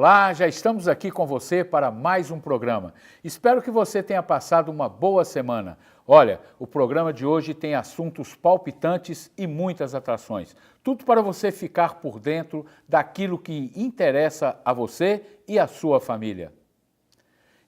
Olá, já estamos aqui com você para mais um programa. Espero que você tenha passado uma boa semana. Olha, o programa de hoje tem assuntos palpitantes e muitas atrações. Tudo para você ficar por dentro daquilo que interessa a você e a sua família.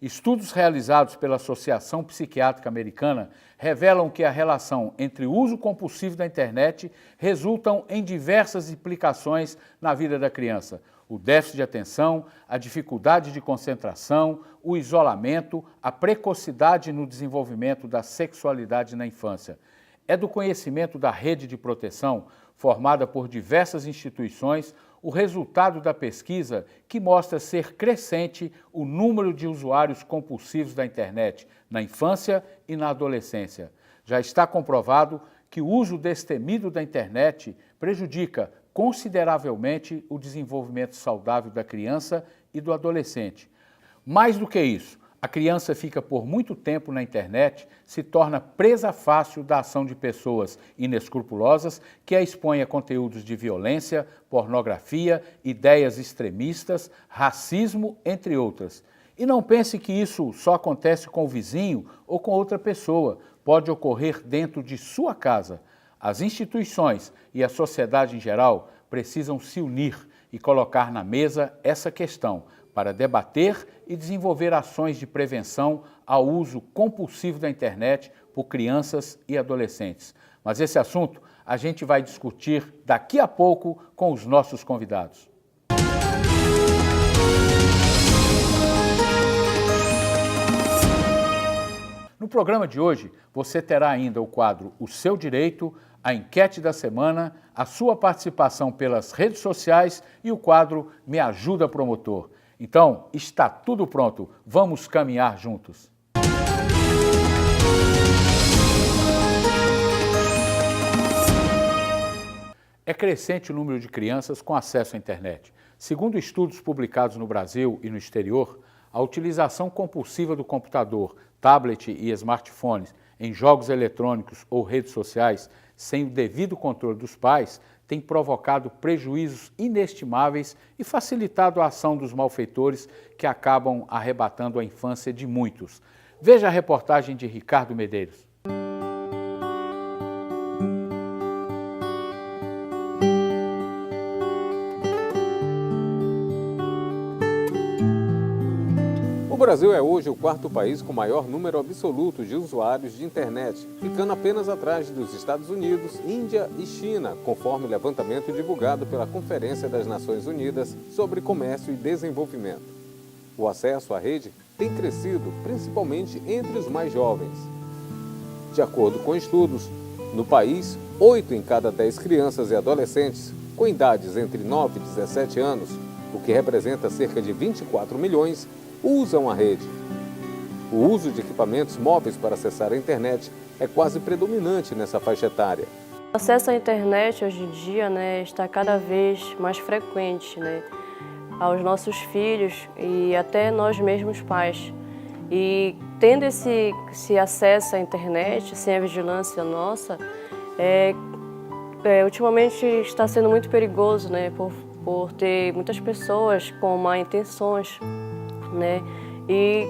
Estudos realizados pela Associação Psiquiátrica Americana revelam que a relação entre o uso compulsivo da internet resultam em diversas implicações na vida da criança. O déficit de atenção, a dificuldade de concentração, o isolamento, a precocidade no desenvolvimento da sexualidade na infância. É do conhecimento da rede de proteção, formada por diversas instituições, o resultado da pesquisa que mostra ser crescente o número de usuários compulsivos da internet na infância e na adolescência. Já está comprovado que o uso destemido da internet prejudica consideravelmente o desenvolvimento saudável da criança e do adolescente. Mais do que isso, a criança fica por muito tempo na internet, se torna presa fácil da ação de pessoas inescrupulosas que a expõem a conteúdos de violência, pornografia, ideias extremistas, racismo, entre outras. E não pense que isso só acontece com o vizinho ou com outra pessoa, pode ocorrer dentro de sua casa. As instituições e a sociedade em geral precisam se unir e colocar na mesa essa questão para debater e desenvolver ações de prevenção ao uso compulsivo da internet por crianças e adolescentes. Mas esse assunto a gente vai discutir daqui a pouco com os nossos convidados. No programa de hoje, você terá ainda o quadro O Seu Direito, a enquete da semana, a sua participação pelas redes sociais e o quadro Me Ajuda Promotor. Então, está tudo pronto, vamos caminhar juntos. É crescente o número de crianças com acesso à internet. Segundo estudos publicados no Brasil e no exterior, a utilização compulsiva do computador, tablet e smartphones em jogos eletrônicos ou redes sociais, sem o devido controle dos pais, tem provocado prejuízos inestimáveis e facilitado a ação dos malfeitores que acabam arrebatando a infância de muitos. Veja a reportagem de Ricardo Medeiros. O Brasil é hoje o quarto país com maior número absoluto de usuários de internet, ficando apenas atrás dos Estados Unidos, Índia e China, conforme o levantamento divulgado pela Conferência das Nações Unidas sobre Comércio e Desenvolvimento. O acesso à rede tem crescido principalmente entre os mais jovens. De acordo com estudos, no país, 8 em cada 10 crianças e adolescentes com idades entre 9 e 17 anos, o que representa cerca de 24 milhões, usam a rede. O uso de equipamentos móveis para acessar a internet é quase predominante nessa faixa etária. O acesso à internet hoje em dia, está cada vez mais frequente, aos nossos filhos e até nós mesmos pais. E tendo esse acesso à internet, sem a vigilância nossa, ultimamente está sendo muito perigoso, por ter muitas pessoas com má intenções. E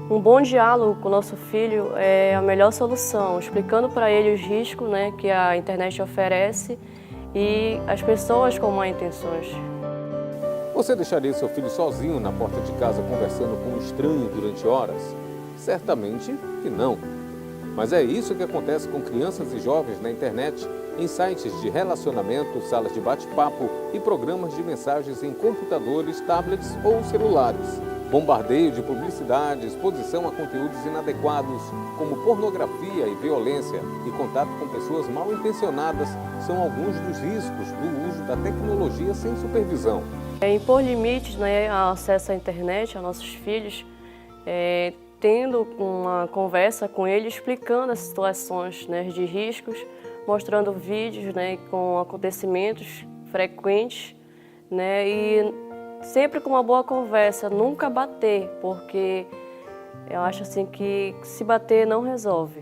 um bom diálogo com o nosso filho é a melhor solução, explicando para ele os riscos que a internet oferece e as pessoas com má intenções. Você deixaria seu filho sozinho na porta de casa conversando com um estranho durante horas? Certamente que não. Mas é isso que acontece com crianças e jovens na internet, em sites de relacionamento, salas de bate-papo e programas de mensagens em computadores, tablets ou celulares. Bombardeio de publicidade, exposição a conteúdos inadequados, como pornografia e violência, e contato com pessoas mal intencionadas são alguns dos riscos do uso da tecnologia sem supervisão. Impor limites ao acesso à internet aos nossos filhos, tendo uma conversa com eles, explicando as situações de riscos, mostrando vídeos com acontecimentos frequentes e sempre com uma boa conversa, nunca bater, porque eu acho assim que se bater não resolve.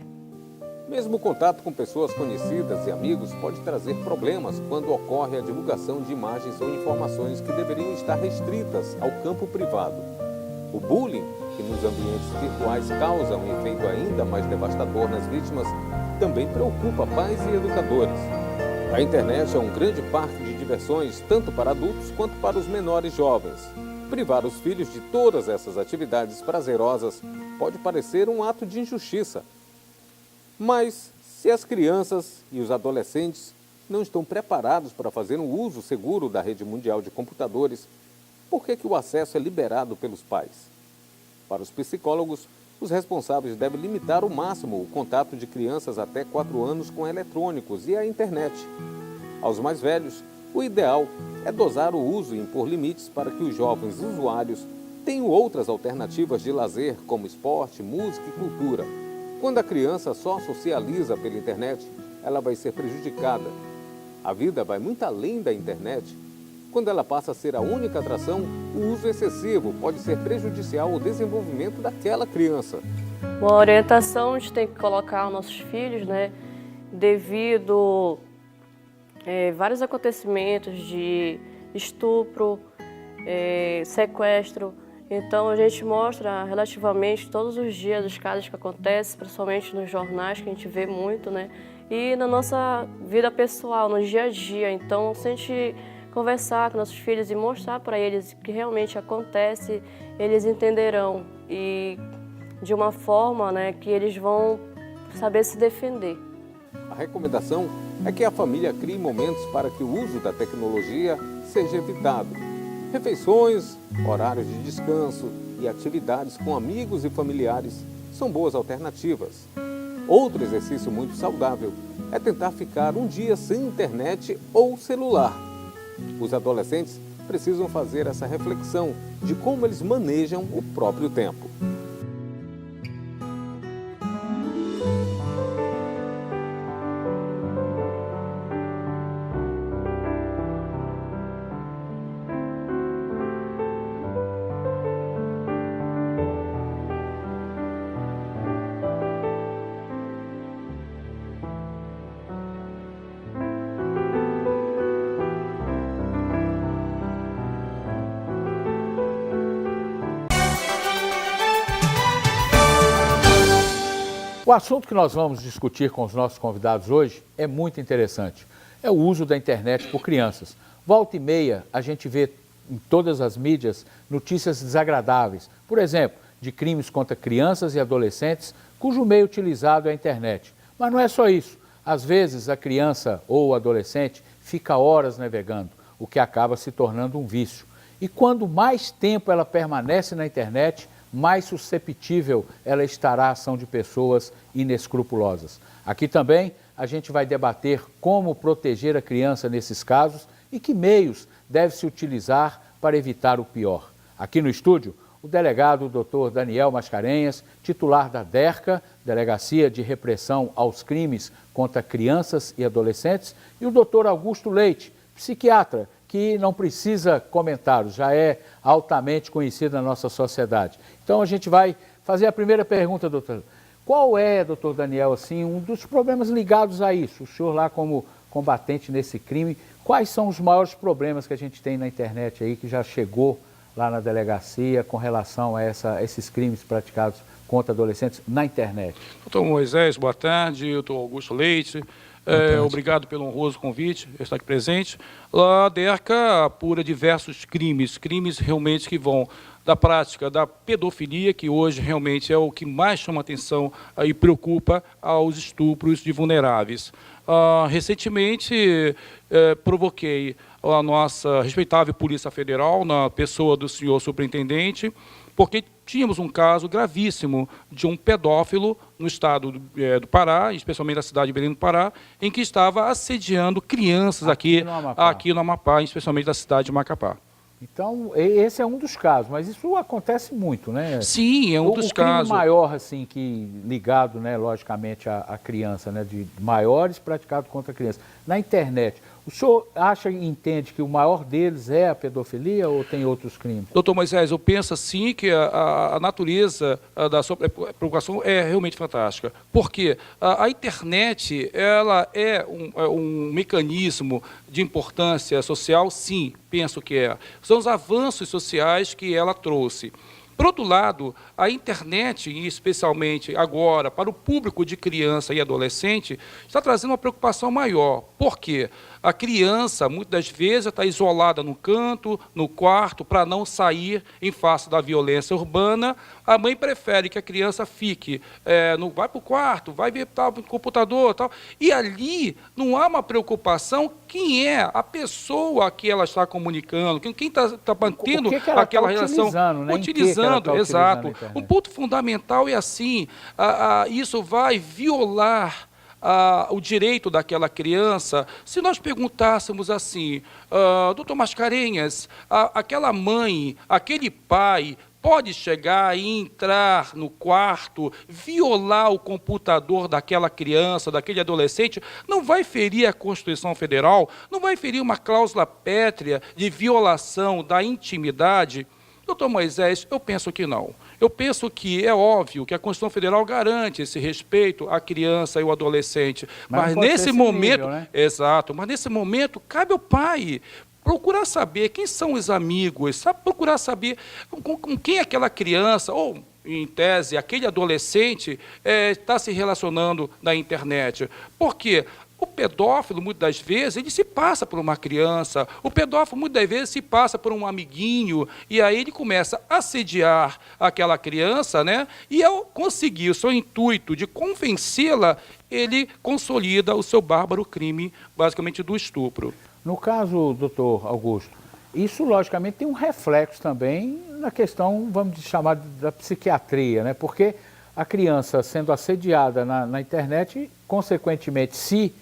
Mesmo o contato com pessoas conhecidas e amigos pode trazer problemas quando ocorre a divulgação de imagens ou informações que deveriam estar restritas ao campo privado. O bullying, que nos ambientes virtuais causa um efeito ainda mais devastador nas vítimas, também preocupa pais e educadores. A internet é um grande parque de diversões tanto para adultos quanto para os menores jovens. Privar os filhos de todas essas atividades prazerosas pode parecer um ato de injustiça. Mas, se as crianças e os adolescentes não estão preparados para fazer um uso seguro da rede mundial de computadores, por que o acesso é liberado pelos pais? Para os psicólogos, os responsáveis devem limitar ao máximo o contato de crianças até 4 anos com eletrônicos e a internet. Aos mais velhos, o ideal é dosar o uso e impor limites para que os jovens usuários tenham outras alternativas de lazer, como esporte, música e cultura. Quando a criança só socializa pela internet, ela vai ser prejudicada. A vida vai muito além da internet. Quando ela passa a ser a única atração, o uso excessivo pode ser prejudicial ao desenvolvimento daquela criança. Uma orientação a gente tem que colocar aos nossos filhos, né, devido vários acontecimentos de estupro, sequestro. Então a gente mostra relativamente todos os dias os casos que acontecem, principalmente nos jornais, que a gente vê muito, né? E na nossa vida pessoal, no dia a dia. Então, se a gente conversar com nossos filhos e mostrar para eles o que realmente acontece, eles entenderão e de uma forma, né, que eles vão saber se defender. A recomendação é que a família crie momentos para que o uso da tecnologia seja evitado. Refeições, horários de descanso e atividades com amigos e familiares são boas alternativas. Outro exercício muito saudável é tentar ficar um dia sem internet ou celular. Os adolescentes precisam fazer essa reflexão de como eles manejam o próprio tempo. O assunto que nós vamos discutir com os nossos convidados hoje é muito interessante. É o uso da internet por crianças. Volta e meia, a gente vê em todas as mídias notícias desagradáveis. Por exemplo, de crimes contra crianças e adolescentes, cujo meio utilizado é a internet. Mas não é só isso. Às vezes, a criança ou o adolescente fica horas navegando, o que acaba se tornando um vício. E quando mais tempo ela permanece na internet, mais susceptível ela estará à ação de pessoas inescrupulosas. Aqui também a gente vai debater como proteger a criança nesses casos e que meios deve-se utilizar para evitar o pior. Aqui no estúdio, o delegado Dr. Daniel Mascarenhas, titular da DERCA, Delegacia de Repressão aos Crimes contra Crianças e Adolescentes, e o Dr. Augusto Leite, psiquiatra, que não precisa comentários, já é altamente conhecido na nossa sociedade. Então a gente vai fazer a primeira pergunta, doutor. Qual é, doutor Daniel, assim, um dos problemas ligados a isso? O senhor lá como combatente nesse crime, quais são os maiores problemas que a gente tem na internet aí, que já chegou lá na delegacia com relação a esses crimes praticados contra adolescentes na internet? Doutor Moisés, boa tarde. Doutor Augusto Leite. Obrigado pelo honroso convite, estar aqui presente. A DERCA apura diversos crimes realmente que vão da prática da pedofilia, que hoje realmente é o que mais chama atenção e preocupa aos estupros de vulneráveis. Recentemente, provoquei a nossa respeitável Polícia Federal, na pessoa do senhor superintendente, porque tínhamos um caso gravíssimo de um pedófilo no estado do Pará, especialmente na cidade de Belém do Pará, em que estava assediando crianças aqui no Amapá, especialmente da cidade de Macapá. Então, esse é um dos casos, mas isso acontece muito, né? Sim, é um dos casos. O crime maior, assim, que ligado, né, logicamente, à criança, né, de maiores praticados contra a criança. Na internet, O senhor acha e entende que o maior deles é a pedofilia ou tem outros crimes? Doutor Moisés, eu penso sim que a natureza da sua preocupação é realmente fantástica. Porque a internet ela é um mecanismo de importância social, sim, penso que é. São os avanços sociais que ela trouxe. Por outro lado, a internet, e especialmente agora, para o público de criança e adolescente, está trazendo uma preocupação maior. Por quê? A criança, muitas das vezes, está isolada no canto, no quarto, para não sair em face da violência urbana. A mãe prefere que a criança fique, vai para o quarto, vai ver tal, no computador, tal. E ali não há uma preocupação quem é a pessoa que ela está comunicando, quem está mantendo aquela relação. Utilizando, né? Utilizando, exato. Um ponto fundamental é assim, isso vai violar o direito daquela criança. Se nós perguntássemos assim, doutor Mascarenhas, aquela mãe, aquele pai, pode chegar e entrar no quarto, violar o computador daquela criança, daquele adolescente, não vai ferir a Constituição Federal, não vai ferir uma cláusula pétrea de violação da intimidade? Doutor Moisés, eu penso que não. Eu penso que é óbvio que a Constituição Federal garante esse respeito à criança e ao adolescente. Mas nesse momento, nível, né? Exato, mas nesse momento cabe ao pai procurar saber quem são os amigos, procurar saber com quem aquela criança, ou, em tese, aquele adolescente está se relacionando na internet. Por quê? O pedófilo, muitas das vezes, ele se passa por uma criança, o pedófilo, muitas das vezes, se passa por um amiguinho, e aí ele começa a assediar aquela criança, né? E ao conseguir o seu intuito de convencê-la, ele consolida o seu bárbaro crime, basicamente, do estupro. No caso, doutor Augusto, isso, logicamente, tem um reflexo também na questão, vamos chamar, da psiquiatria, né? Porque a criança sendo assediada na internet, consequentemente, se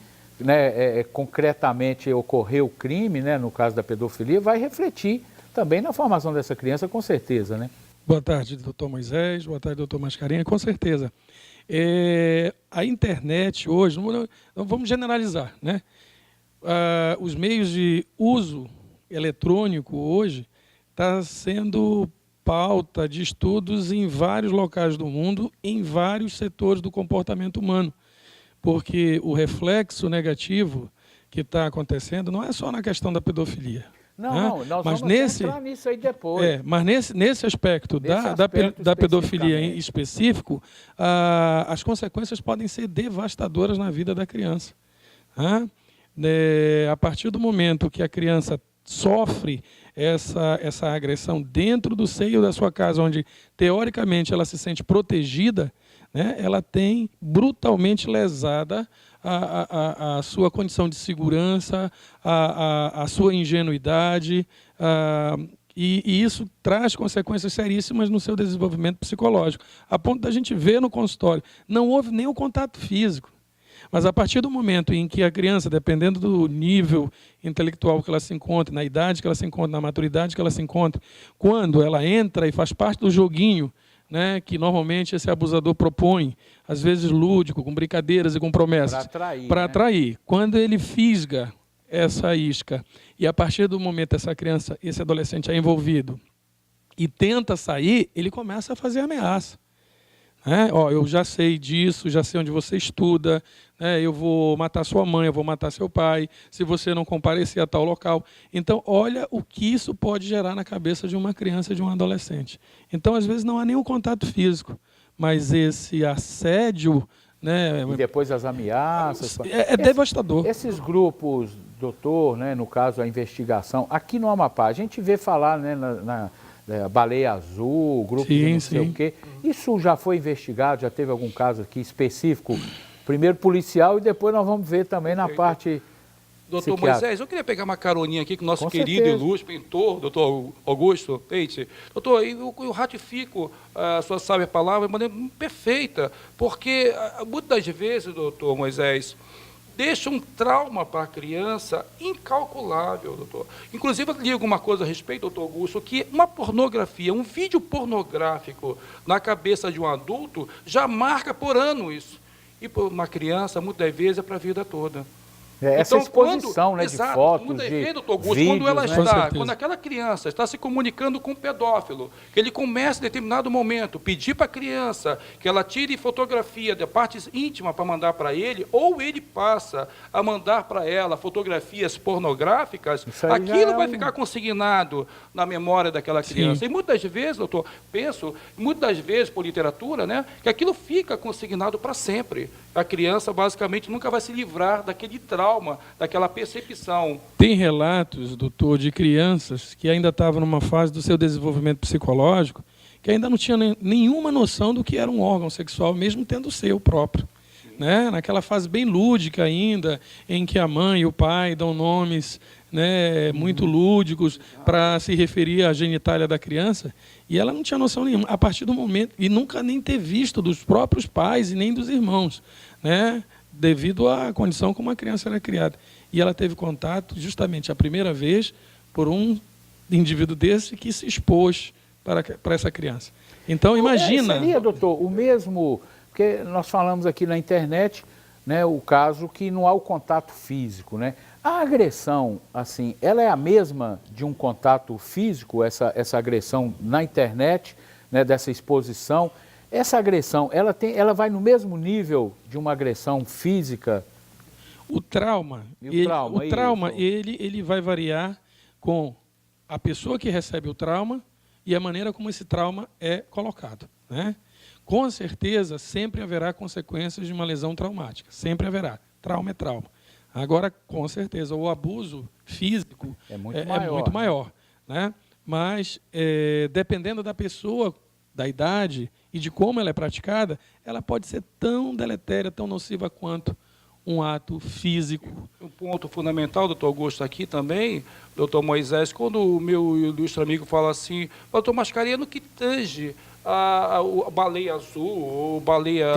concretamente ocorrer o crime, né, no caso da pedofilia, vai refletir também na formação dessa criança, com certeza, né? Boa tarde, doutor Moisés. Boa tarde, doutor Mascarenhas. Com certeza. A internet hoje, não vamos generalizar, né? Os meios de uso eletrônico hoje está sendo pauta de estudos em vários locais do mundo, em vários setores do comportamento humano. Porque o reflexo negativo que está acontecendo não é só na questão da pedofilia. Não, nós vamos entrar nisso aí depois. Mas nesse aspecto da pedofilia em específico, as consequências podem ser devastadoras na vida da criança. A partir do momento que a criança sofre essa agressão dentro do seio da sua casa, onde, teoricamente, ela se sente protegida, né, ela tem brutalmente lesada a sua condição de segurança, a sua ingenuidade, e isso traz consequências seríssimas no seu desenvolvimento psicológico, a ponto da gente ver no consultório, não houve nenhum contato físico. Mas a partir do momento em que a criança, dependendo do nível intelectual que ela se encontra, na idade que ela se encontra, na maturidade que ela se encontra, quando ela entra e faz parte do joguinho, né, que normalmente esse abusador propõe, às vezes lúdico, com brincadeiras e com promessas, para atrair. Quando ele fisga essa isca e a partir do momento essa criança, esse adolescente é envolvido e tenta sair, ele começa a fazer ameaça. Eu já sei disso, já sei onde você estuda, eu vou matar sua mãe, eu vou matar seu pai, se você não comparecer a tal local. Então, olha o que isso pode gerar na cabeça de uma criança e de um adolescente. Então, às vezes, não há nenhum contato físico, mas esse assédio... E depois as ameaças... É devastador. Esses grupos, doutor, no caso, a investigação, aqui no Amapá, a gente vê falar Baleia Azul, grupo de não sei o quê. Isso já foi investigado? Já teve algum caso aqui específico? Primeiro policial e depois nós vamos ver também na parte Doutor Moisés, eu queria pegar uma caroninha aqui com o nosso querido ilustre pintor, doutor Augusto Leite. Doutor, eu ratifico a sua sábia palavra de maneira perfeita, porque muitas das vezes, doutor Moisés, deixa um trauma para a criança incalculável, doutor. Inclusive, eu li alguma coisa a respeito, doutor Augusto, que uma pornografia, um vídeo pornográfico na cabeça de um adulto já marca por ano isso. E para uma criança, muitas vezes, é para a vida toda. Essa exposição, né, exato, de fotos, quando, de doutor Augusto, vídeos, quando ela né? está, quando aquela criança está se comunicando com um pedófilo, que ele começa em determinado momento pedir para a criança que ela tire fotografia de partes íntimas para mandar para ele, ou ele passa a mandar para ela fotografias pornográficas, aquilo vai ficar consignado na memória daquela criança. Sim. E muitas vezes, doutor, muitas vezes por literatura, né, que aquilo fica consignado para sempre. A criança basicamente nunca vai se livrar daquele trauma, daquela percepção. Tem relatos, doutor, de crianças que ainda estavam numa fase do seu desenvolvimento psicológico, que ainda não tinha nenhuma noção do que era um órgão sexual, mesmo tendo o seu próprio. Né? Naquela fase bem lúdica ainda, em que a mãe e o pai dão nomes, né, muito lúdicos para se referir à genitália da criança, e ela não tinha noção nenhuma, a partir do momento, e nunca nem ter visto dos próprios pais e nem dos irmãos, né, devido à condição como a criança era criada. E ela teve contato, justamente a primeira vez, por um indivíduo desse que se expôs para essa criança. Então, imagina... Seria, doutor, o mesmo... Porque nós falamos aqui na internet, né, o caso que não há o contato físico, né? A agressão, assim, ela é a mesma de um contato físico, essa agressão na internet, né, dessa exposição. Essa agressão, ela vai no mesmo nível de uma agressão física? O trauma, ele vai variar com a pessoa que recebe o trauma e a maneira como esse trauma é colocado, né? Com certeza, sempre haverá consequências de uma lesão traumática. Sempre haverá. Trauma é trauma. Agora, com certeza, o abuso físico é muito maior. Né? Mas, dependendo da pessoa, da idade e de como ela é praticada, ela pode ser tão deletéria, tão nociva quanto um ato físico. Um ponto fundamental, doutor Augusto, aqui também, doutor Moisés, quando o meu ilustre amigo fala assim, doutor Mascarenhas, no que tange a baleia azul, ou baleia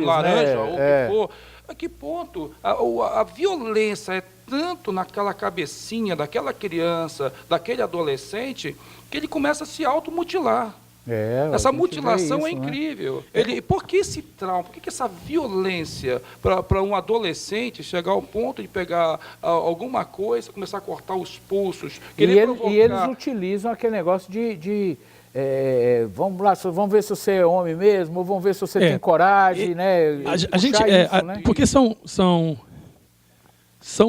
laranja, ou o que for, a que ponto a violência é tanto naquela cabecinha daquela criança, daquele adolescente, que ele começa a se automutilar. Essa mutilação é incrível. Né? Por que esse trauma, por que essa violência para um adolescente chegar ao ponto de pegar alguma coisa, começar a cortar os pulsos, querer provocar... E eles utilizam aquele negócio vamos lá, vamos ver se você é homem mesmo, ou vamos ver se você tem coragem, né? Porque são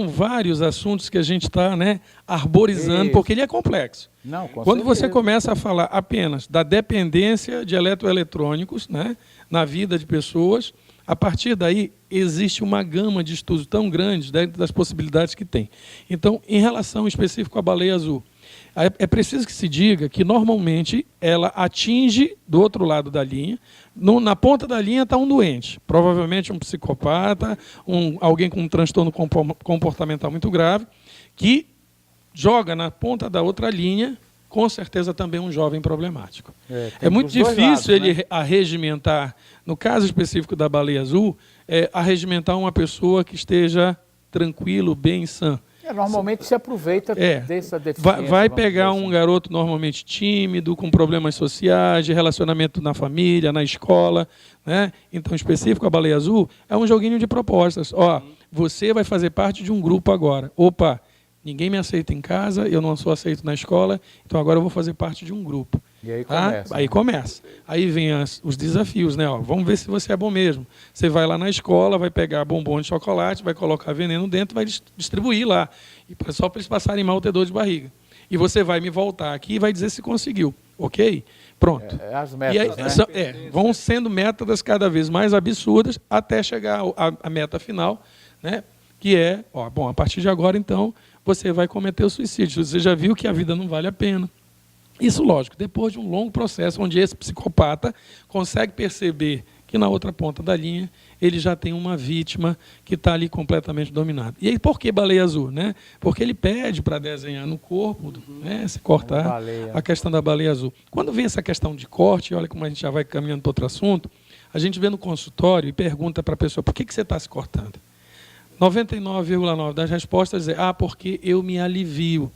vários assuntos que a gente está, né, arborizando, porque ele é complexo. Não, Quando você começa a falar apenas da dependência de eletroeletrônicos, né, na vida de pessoas, a partir daí existe uma gama de estudos tão grande dentro das possibilidades que tem. Então, em relação específica à baleia azul, é preciso que se diga que, normalmente, ela atinge do outro lado da linha. Na ponta da linha está um doente, provavelmente um psicopata, alguém com um transtorno comportamental muito grave, que joga na ponta da outra linha, com certeza também um jovem problemático. É muito difícil ele arregimentar, no caso específico da baleia azul, arregimentar uma pessoa que esteja tranquilo, bem, sã. Normalmente se aproveita dessa deficiência. Vai pegar um garoto normalmente tímido, com problemas sociais, de relacionamento na família, na escola, né? Então, específico, a baleia azul é um joguinho de propostas. Você vai fazer parte de um grupo agora. Opa, ninguém me aceita em casa, eu não sou aceito na escola, então agora eu vou fazer parte de um grupo. E aí começa. Aí começa. Aí vem os desafios, né? Vamos ver se você é bom mesmo. Você vai lá na escola, vai pegar bombom de chocolate, vai colocar veneno dentro, vai distribuir lá. Só para eles passarem mal ter dor de barriga. E você vai me voltar aqui e vai dizer se conseguiu. Ok? Pronto. As metas, e aí, vão sendo métodas cada vez mais absurdas até chegar à meta final, né? Que é, a partir de agora, então, você vai cometer o suicídio. Você já viu que a vida não vale a pena. Isso, lógico, depois de um longo processo onde esse psicopata consegue perceber que na outra ponta da linha ele já tem uma vítima que está ali completamente dominada. E aí, por que baleia azul? Né? Porque ele pede para desenhar no corpo, né, se cortar a questão da baleia azul. Quando vem essa questão de corte, olha como a gente já vai caminhando para outro assunto, a gente vê no consultório e pergunta para a pessoa, por que você está se cortando? 99,9% das respostas é, porque eu me alivio.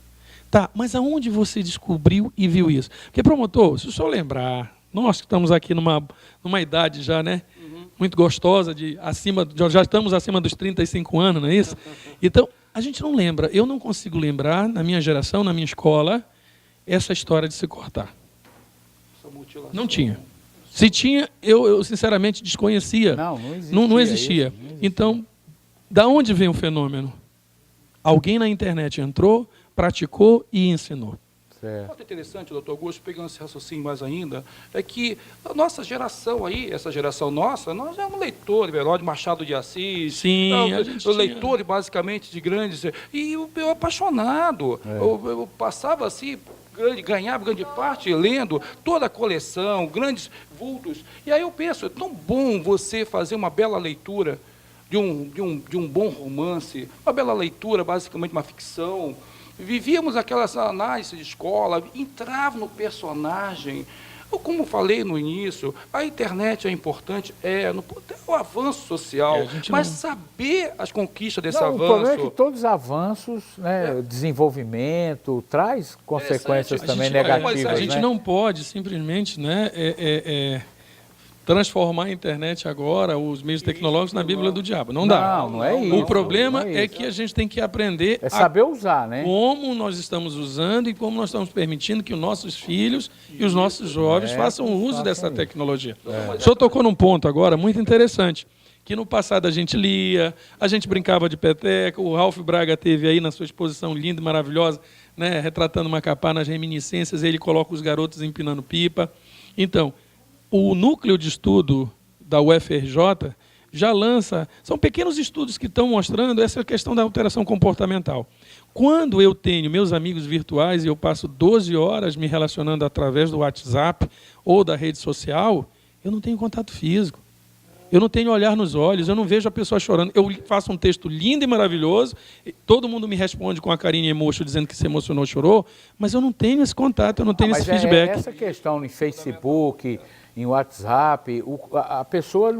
Tá, mas aonde você descobriu e viu isso? Porque, promotor, se o senhor lembrar, nós que estamos aqui numa idade já, né? muito gostosa, já estamos acima dos 35 anos, não é isso? Então, a gente não lembra, eu não consigo lembrar, na minha geração, na minha escola, essa história de se cortar. Não tinha. Se tinha, eu sinceramente desconhecia. Não existia. Então, da onde vem o fenômeno? Alguém na internet entrou, praticou e ensinou. Certo. O fato interessante, doutor Augusto, pegando esse raciocínio mais ainda, é que a nossa geração aí, essa geração nossa, nós éramos leitores, Heródoto, Machado de Assis, Sim, a gente leitores basicamente de grandes, e eu apaixonado, eu passava assim, ganhava grande parte lendo toda a coleção, grandes vultos, e aí eu penso, é tão bom você fazer uma bela leitura de um bom romance, uma bela leitura, basicamente uma ficção. Vivíamos aquelas análises de escola, entrava no personagem. Eu, como falei no início, a internet é importante, o avanço social, mas saber as conquistas desse avanço... O problema é que todos os avanços, né, desenvolvimento, traz consequências também negativas. A gente não pode simplesmente, né, transformar a internet agora, os meios tecnológicos, na Bíblia do diabo. Não dá. Não é isso. O problema é que a gente tem que aprender a saber usar, né? Como nós estamos usando e como nós estamos permitindo que os nossos filhos e os nossos jovens façam uso dessa tecnologia. O senhor tocou num ponto agora muito interessante, que no passado a gente lia, a gente brincava de peteca, o Ralph Braga teve aí na sua exposição linda e maravilhosa, né, retratando Macapá nas reminiscências, ele coloca os garotos empinando pipa. Então, o núcleo de estudo da UFRJ já lança, são pequenos estudos que estão mostrando essa questão da alteração comportamental. Quando eu tenho meus amigos virtuais e eu passo 12 horas me relacionando através do WhatsApp ou da rede social, eu não tenho contato físico. Eu não tenho olhar nos olhos, eu não vejo a pessoa chorando. Eu faço um texto lindo e maravilhoso, todo mundo me responde com a carinha emoji dizendo que se emocionou, chorou, mas eu não tenho esse contato, eu não tenho esse feedback. Essa questão em Facebook, em WhatsApp, a pessoa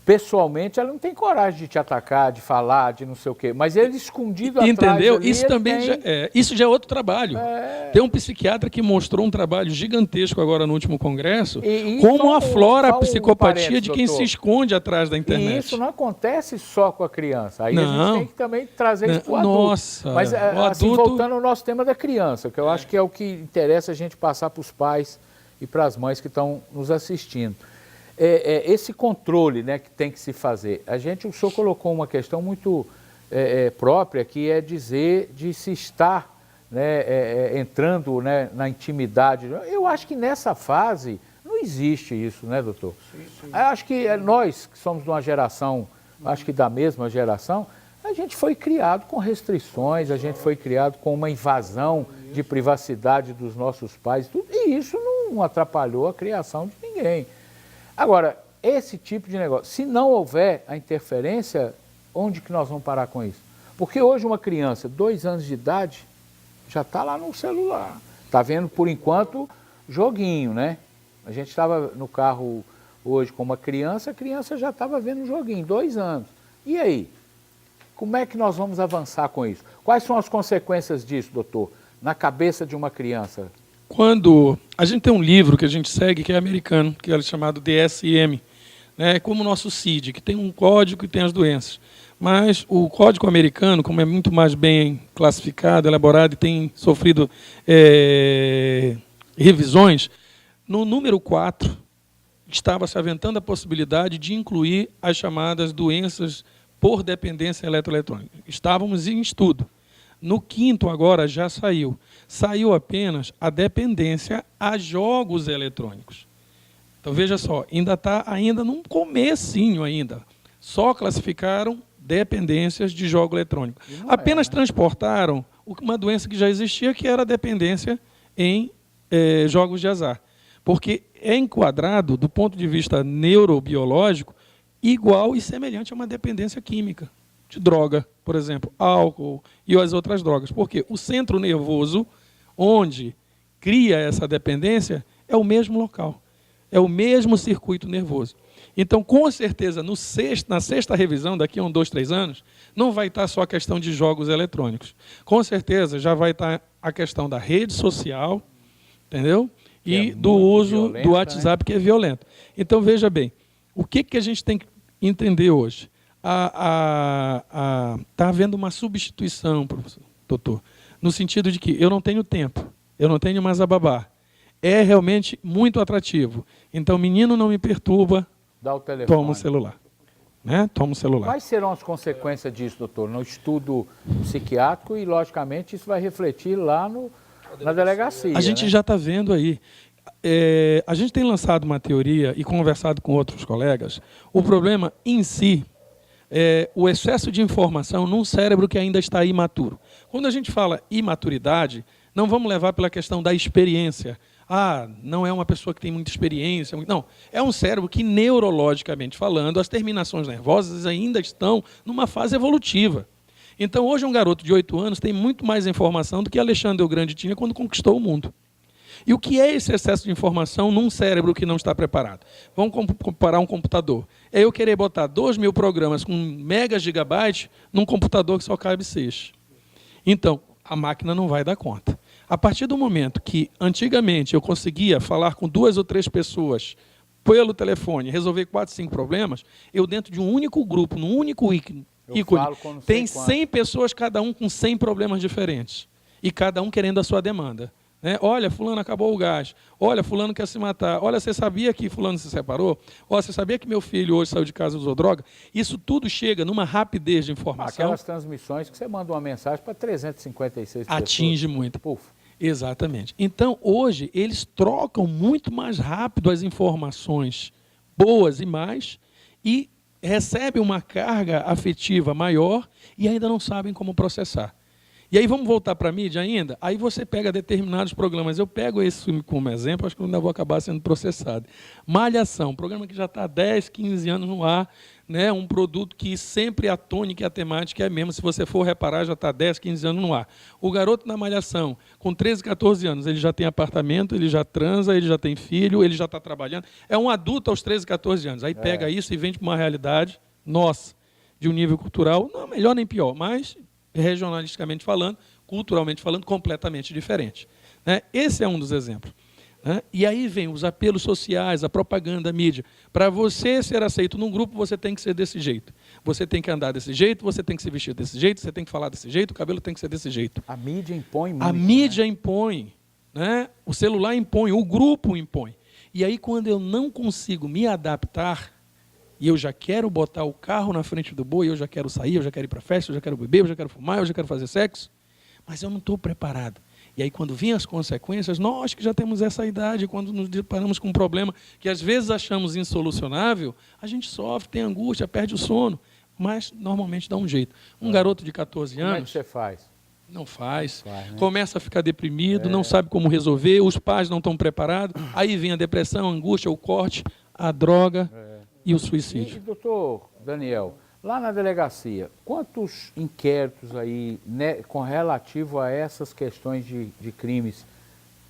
pessoalmente ela não tem coragem de te atacar, de falar, de não sei o quê, mas ele escondido atrás. Entendeu? Ali, isso também isso já é outro trabalho. Tem um psiquiatra que mostrou um trabalho gigantesco agora no último congresso, como aflora a psicopatia de quem se esconde atrás da internet. E isso não acontece só com a criança. Aí a gente tem que também trazer isso para o adulto. Nossa, mas assim, voltando ao nosso tema da criança, que eu acho que é o que interessa a gente passar para os pais e para as mães que estão nos assistindo. Esse controle, né, que tem que se fazer. O senhor colocou uma questão muito própria, que é dizer de se estar, né, entrando, né, na intimidade. Eu acho que nessa fase não existe isso, né, doutor? Sim. Eu acho que nós, que somos de uma geração, acho que da mesma geração, a gente foi criado com restrições, a gente foi criado com uma invasão de privacidade dos nossos pais, tudo, e isso não atrapalhou a criação de ninguém. Agora, esse tipo de negócio, se não houver a interferência, onde que nós vamos parar com isso? Porque hoje uma criança, 2 anos de idade, já está lá no celular. Está vendo, por enquanto, joguinho, né? A gente estava no carro hoje com uma criança, a criança já estava vendo um joguinho, 2 anos. E aí? Como é que nós vamos avançar com isso? Quais são as consequências disso, doutor, na cabeça de uma criança? Quando a gente tem um livro que a gente segue, que é americano, que é chamado DSM, né, como o nosso CID, que tem um código e tem as doenças. Mas o código americano, como é muito mais bem classificado, elaborado e tem sofrido revisões, no número 4 estava se aventando a possibilidade de incluir as chamadas doenças por dependência eletroeletrônica. Estávamos em estudo. No 5º agora já saiu. Saiu apenas a dependência a jogos eletrônicos. Então veja só, ainda está num comecinho ainda. Só classificaram dependências de jogo eletrônico. Apenas transportaram uma doença que já existia, que era a dependência em jogos de azar. Porque é enquadrado, do ponto de vista neurobiológico, igual e semelhante a uma dependência química. De droga, por exemplo, álcool e as outras drogas. Porque o centro nervoso, onde cria essa dependência, é o mesmo local. É o mesmo circuito nervoso. Então, com certeza, na sexta revisão, daqui a 2, 3 anos, não vai estar só a questão de jogos eletrônicos. Com certeza, já vai estar a questão da rede social, entendeu? E do uso do WhatsApp, né? Que é violento. Então, veja bem, O que a gente tem que entender hoje? Está havendo uma substituição, professor, doutor, no sentido de que eu não tenho tempo, eu não tenho mais a babá. É realmente muito atrativo. Então, menino não me perturba, Dá o telefone. toma o celular. Né? Toma o celular. Quais serão as consequências disso, doutor? No estudo psiquiátrico e, logicamente, isso vai refletir lá na delegacia. A gente já está vendo aí. A gente tem lançado uma teoria e conversado com outros colegas. O problema em si é o excesso de informação num cérebro que ainda está imaturo. Quando a gente fala imaturidade, não vamos levar pela questão da experiência. Não é uma pessoa que tem muita experiência. Não, é um cérebro que, neurologicamente falando, as terminações nervosas ainda estão numa fase evolutiva. Então, hoje, um garoto de 8 anos tem muito mais informação do que Alexandre o Grande tinha quando conquistou o mundo. E o que é esse excesso de informação num cérebro que não está preparado? Vamos comparar um computador. É eu querer botar 2.000 programas com megagigabytes num computador que só cabe 6. Então, a máquina não vai dar conta. A partir do momento que, antigamente, eu conseguia falar com 2 ou 3 pessoas pelo telefone, resolver 4, 5 problemas, eu dentro de um único grupo, num único ícone, tem 100 pessoas, cada um com 100 problemas diferentes. E cada um querendo a sua demanda. Né? Olha, fulano acabou o gás. Olha, fulano quer se matar. Olha, você sabia que fulano se separou? Olha, você sabia que meu filho hoje saiu de casa e usou droga? Isso tudo chega numa rapidez de informação. Aquelas transmissões que você manda uma mensagem para 356 pessoas. Atinge muito. Puf. Exatamente. Então, hoje, eles trocam muito mais rápido as informações boas e mais e recebem uma carga afetiva maior e ainda não sabem como processar. E aí vamos voltar para a mídia ainda? Aí você pega determinados programas. Eu pego esse filme como exemplo, acho que eu ainda vou acabar sendo processado. Malhação, um programa que já está há 10, 15 anos no ar, né? Um produto que sempre a tônica e a temática é a mesma. Se você for reparar, já está há 10, 15 anos no ar. O garoto na Malhação, com 13, 14 anos, ele já tem apartamento, ele já transa, ele já tem filho, ele já está trabalhando. É um adulto aos 13, 14 anos. Aí pega isso e vende para uma realidade nossa, de um nível cultural, não melhor nem pior, mas regionalisticamente falando, culturalmente falando, completamente diferente. Né? Esse é um dos exemplos. Né? E aí vem os apelos sociais, a propaganda, a mídia. Para você ser aceito num grupo, você tem que ser desse jeito. Você tem que andar desse jeito, você tem que se vestir desse jeito, você tem que falar desse jeito, o cabelo tem que ser desse jeito. A mídia impõe muito. A mídia impõe. Né? O celular impõe, o grupo impõe. E aí, quando eu não consigo me adaptar, e eu já quero botar o carro na frente do boi, eu já quero sair, eu já quero ir para a festa, eu já quero beber, eu já quero fumar, eu já quero fazer sexo, mas eu não estou preparado. E aí, quando vêm as consequências, nós que já temos essa idade, quando nos deparamos com um problema que às vezes achamos insolucionável, a gente sofre, tem angústia, perde o sono, mas normalmente dá um jeito. Um garoto de 14 anos... Como é que você faz? Não faz. Né? Começa a ficar deprimido, não sabe como resolver, os pais não estão preparados, aí vem a depressão, a angústia, o corte, a droga... E o suicídio. E, doutor Daniel, lá na delegacia, quantos inquéritos aí, né, com relativo a essas questões de crimes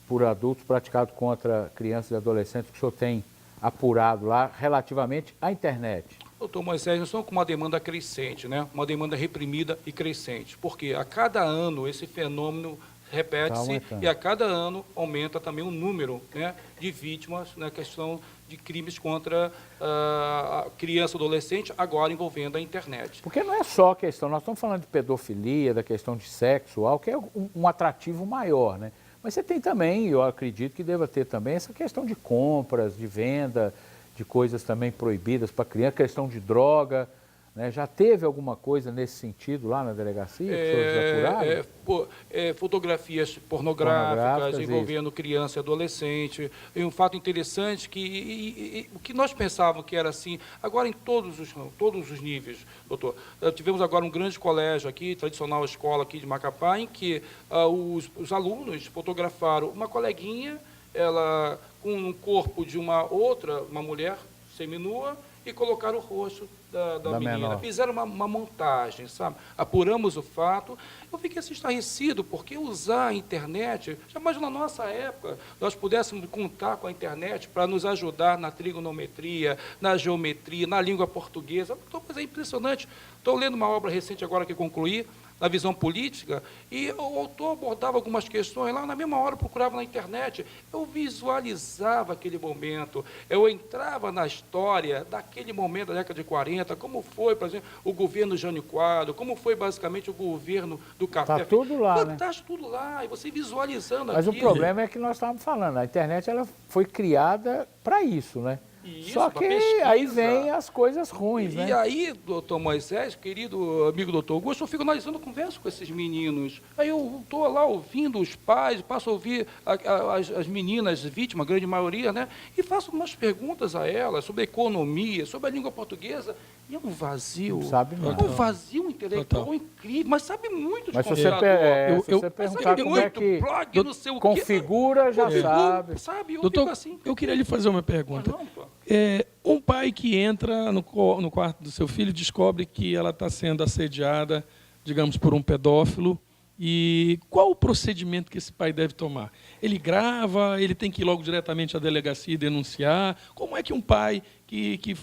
por adultos praticados contra crianças e adolescentes que o senhor tem apurado lá relativamente à internet? Doutor Moisés, nós estamos com uma demanda crescente, né? Uma demanda reprimida e crescente, porque a cada ano esse fenômeno repete-se e a cada ano aumenta também o número, né, de vítimas na questão de crimes contra a criança e adolescente, agora envolvendo a internet. Porque não é só a questão, nós estamos falando de pedofilia, da questão de sexual, que é um atrativo maior, né? Mas você tem também, eu acredito que deva ter também, essa questão de compras, de venda, de coisas também proibidas para criança, questão de droga. Né? Já teve alguma coisa nesse sentido lá na delegacia? Fotografias pornográficas envolvendo criança e adolescente. E um fato interessante que o que nós pensávamos que era assim, agora em todos os níveis, doutor. Tivemos agora um grande colégio aqui, tradicional escola aqui de Macapá, em que os alunos fotografaram uma coleguinha, ela com um corpo de uma mulher seminua, e colocaram o rosto da menina. Menor. Fizeram uma montagem, sabe? Apuramos o fato. Eu fiquei assim, estarrecido, porque usar a internet, jamais na nossa época nós pudéssemos contar com a internet para nos ajudar na trigonometria, na geometria, na língua portuguesa. Mas é impressionante. Estou lendo uma obra recente agora que concluí, na visão política, e o autor abordava algumas questões lá, na mesma hora eu procurava na internet, eu visualizava aquele momento, eu entrava na história daquele momento da década de 40, como foi, por exemplo, o governo Jânio Quadros, como foi basicamente o governo do café. Está tudo lá, né? Está tudo lá, e você visualizando Mas o aquilo. problema é que nós estávamos falando, a internet ela foi criada para isso, né? Isso, Só pra que pesquisa. aí vem as coisas ruins, né? E aí, doutor Moisés, querido amigo doutor Augusto, eu fico analisando, converso com esses meninos. Aí eu estou lá ouvindo os pais, passo a ouvir as meninas vítimas, a grande maioria, né? E faço umas perguntas a elas sobre a economia, sobre a língua portuguesa. E é um vazio. Não sabe nada. É um vazio intelectual Total. incrível, mas sabe muito de Mas se você, computador. se você perguntar sabe como é muito, que blog, não sei o quê, configura, já configura, sabe. Eu Doutor, fico assim. eu queria lhe fazer uma pergunta. Não, pô. Um pai que entra no quarto do seu filho descobre que ela está sendo assediada, digamos, por um pedófilo. E qual o procedimento que esse pai deve tomar? Ele grava? Ele tem que ir logo diretamente à delegacia e denunciar? Como é que um pai que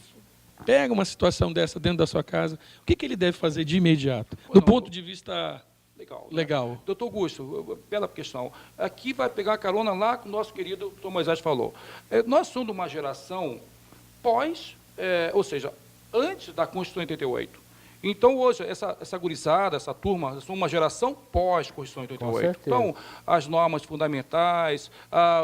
pega uma situação dessa dentro da sua casa, o que ele deve fazer de imediato? Do ponto de vista legal. Né? Doutor Augusto, bela questão. Aqui vai pegar a carona lá que o nosso querido doutor Moisés falou. Nós somos de uma geração pós, ou seja, antes da Constituição de 88. Então, hoje, essa gurizada, essa turma, são uma geração pós-Constituição de 88. Então, as normas fundamentais,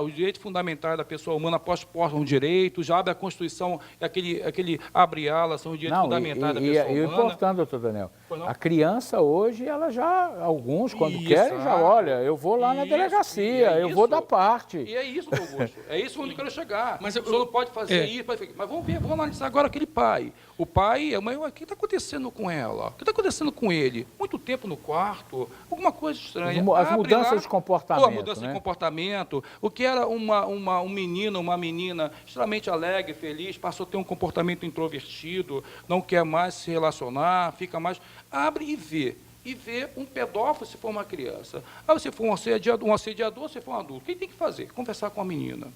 os direitos fundamentais da pessoa humana pós-portam direito, já abre a Constituição, aquele abre-ala, são os direitos fundamentais da pessoa humana. E o importante, doutor Daniel, a criança hoje, ela já, alguns, quando querem, já olha, eu vou lá na delegacia, eu vou dar parte. E é isso, doutor Augusto, é isso onde eu quero chegar. Mas o senhor não pode fazer isso, mas vamos ver, vamos analisar agora aquele pai. O pai, a mãe, o que está acontecendo com ela? O que está acontecendo com ele? Muito tempo no quarto, alguma coisa estranha. As mudanças de comportamento. A mudança de comportamento. O que era um menino, uma menina extremamente alegre, feliz, passou a ter um comportamento introvertido, não quer mais se relacionar, fica mais... Abre e vê. E vê um pedófilo se for uma criança. Aí se for um assediador, se for um adulto. O que tem que fazer? Conversar com a menina.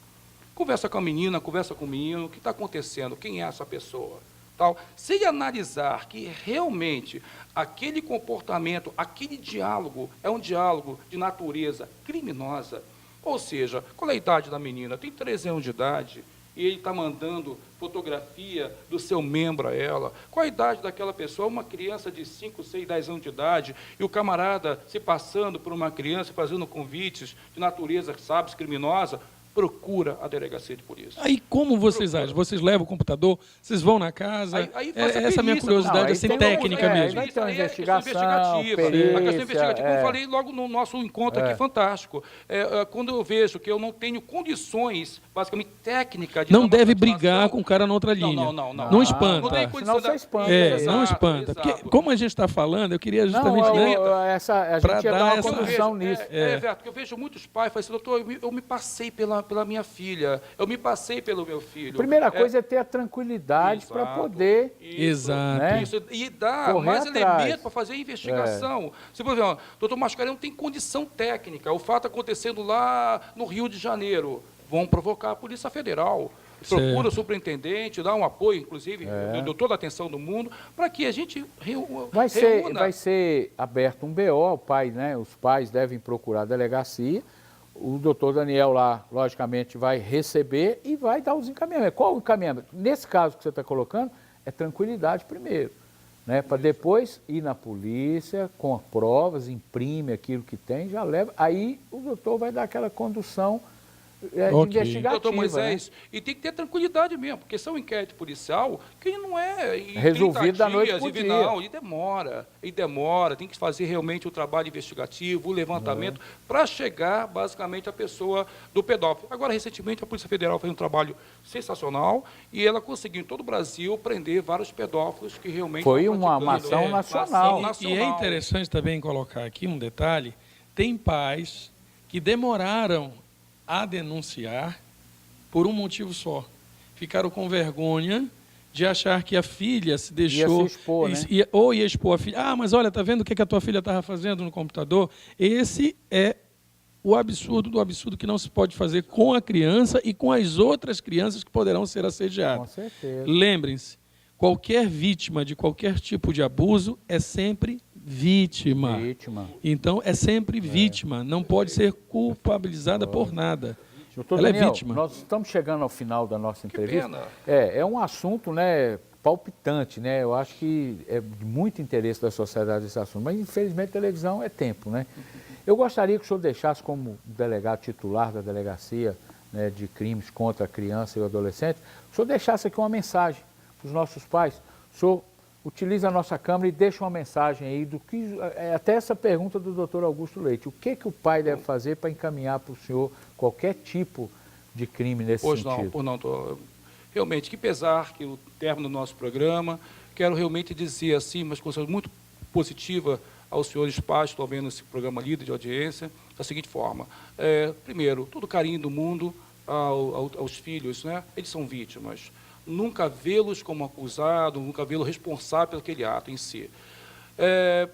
Conversa com a menina, conversa com o menino. O que está acontecendo? Quem é essa pessoa? Tal. Se ele analisar que realmente aquele comportamento, aquele diálogo é um diálogo de natureza criminosa, ou seja, qual é a idade da menina? Tem 13 anos de idade e ele está mandando fotografia do seu membro a ela. Qual a idade daquela pessoa? Uma criança de 5, 6, 10 anos de idade e o camarada se passando por uma criança, fazendo convites de natureza, sabe, criminosa, procura a delegacia de polícia. Aí como vocês agem? Vocês levam o computador? Vocês vão na casa? Aí essa é a minha curiosidade, assim, técnica mesmo. Vai ter uma investigação, perícia, a questão investigativa, como eu é. falei logo no nosso encontro aqui, fantástico. Quando eu vejo que eu não tenho condições, basicamente, técnicas... Não deve brigar com o cara na outra linha. Não espanta. Não tem condição Senão você espanta. Não espanta. Porque, como a gente está falando, eu queria justamente... a gente ia dar uma condução nisso. Porque eu vejo muitos pais falando assim, doutor, eu me passei pela minha filha, eu me passei pelo meu filho. Primeira coisa é ter a tranquilidade para poder... Exato. Né? E dar correr mais atrás. elementos para fazer a investigação. Se por exemplo, doutor Mascarenhas não tem condição técnica, o fato acontecendo lá no Rio de Janeiro, vão provocar a Polícia Federal. Procura o superintendente, dá um apoio, inclusive, deu toda a atenção do mundo, para que a gente reúna. Vai ser aberto um BO, o pai, né? Os pais devem procurar a delegacia. O doutor Daniel lá, logicamente, vai receber e vai dar os encaminhamentos. Qual o encaminhamento? Nesse caso que você está colocando, é tranquilidade primeiro, né? Para depois ir na polícia, com as provas, imprime aquilo que tem, já leva. Aí o doutor vai dar aquela condução investigativa. Doutor Moisés, né? E tem que ter tranquilidade mesmo, porque são inquérito policial que não é resolvido da noite pro dia. Não, e demora, tem que fazer realmente o trabalho investigativo, o levantamento, para chegar basicamente à pessoa do pedófilo. Agora, recentemente, a Polícia Federal fez um trabalho sensacional e ela conseguiu em todo o Brasil prender vários pedófilos que realmente... Foi uma ação nacional. E é interessante também colocar aqui um detalhe, tem pais que demoraram a denunciar por um motivo só. Ficaram com vergonha de achar que a filha se deixou... Ia se expor, né? Ou ia expor a filha. Mas olha, tá vendo o que a tua filha estava fazendo no computador? Esse é o absurdo do absurdo que não se pode fazer com a criança e com as outras crianças que poderão ser assediadas. Com certeza. Lembrem-se, qualquer vítima de qualquer tipo de abuso é sempre vítima. Vítima. Então, é sempre vítima, não pode ser culpabilizada por nada. Doutor Ela Daniel, é vítima. nós estamos chegando ao final da nossa Que entrevista. pena. É um assunto, né, palpitante, né? Eu acho que é de muito interesse da sociedade esse assunto, mas infelizmente televisão é tempo, né? Eu gostaria que o senhor deixasse como delegado titular da delegacia, né, de crimes contra a criança e o adolescente, o senhor deixasse aqui uma mensagem para os nossos pais. O senhor utiliza a nossa câmera e deixa uma mensagem aí do que, até essa pergunta do doutor Augusto Leite, o que o pai deve fazer para encaminhar para o senhor qualquer tipo de crime nesse sentido? Pois não, realmente, que pesar que o término do nosso programa, quero realmente dizer assim, umas coisas muito positivas aos senhores pais que estão vendo esse programa líder de audiência, da seguinte forma. Primeiro, todo carinho do mundo aos filhos, né? Eles são vítimas. Nunca vê-los como acusado, nunca vê-los responsável por aquele ato em si.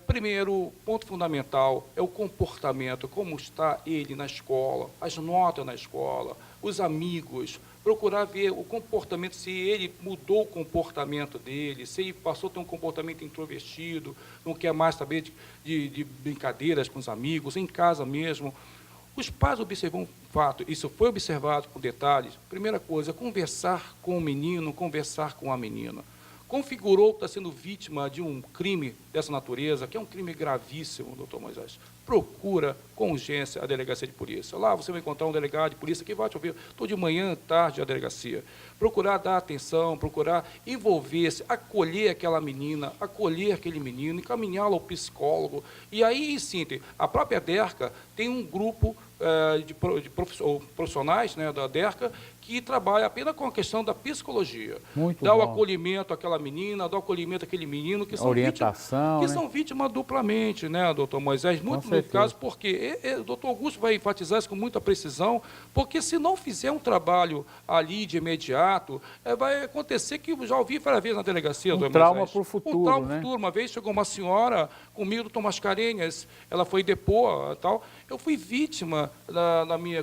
Primeiro, ponto fundamental é o comportamento, como está ele na escola, as notas na escola, os amigos, procurar ver o comportamento, se ele mudou o comportamento dele, se ele passou a ter um comportamento introvertido, não quer mais saber de brincadeiras com os amigos, em casa mesmo. Os pais observam um fato, isso foi observado com detalhes. Primeira coisa, conversar com o menino, conversar com a menina. Configurou que está sendo vítima de um crime dessa natureza, que é um crime gravíssimo, doutor Moisés. Procura com urgência a delegacia de polícia. Lá você vai encontrar um delegado de polícia que vai te ouvir todo de manhã, tarde, a delegacia. Procurar dar atenção, procurar envolver-se, acolher aquela menina, acolher aquele menino, encaminhá-lo ao psicólogo. E aí, em síntese, a própria DERCA tem um grupo de profissionais, né, da DERCA, que trabalha apenas com a questão da psicologia. Muito dá bom. o acolhimento àquela menina, dá o acolhimento àquele menino, que são Orientação, vítimas, né? são vítimas duplamente, né, doutor Moisés? Muito no caso, porque o doutor Augusto vai enfatizar isso com muita precisão, porque se não fizer um trabalho ali de imediato, vai acontecer que eu já ouvi várias vezes na delegacia, doutor trauma Moisés. para o futuro, Um trauma né? para o futuro. Uma vez chegou uma senhora comigo, doutor Mascarenhas, ela foi depor, tal. Eu fui vítima,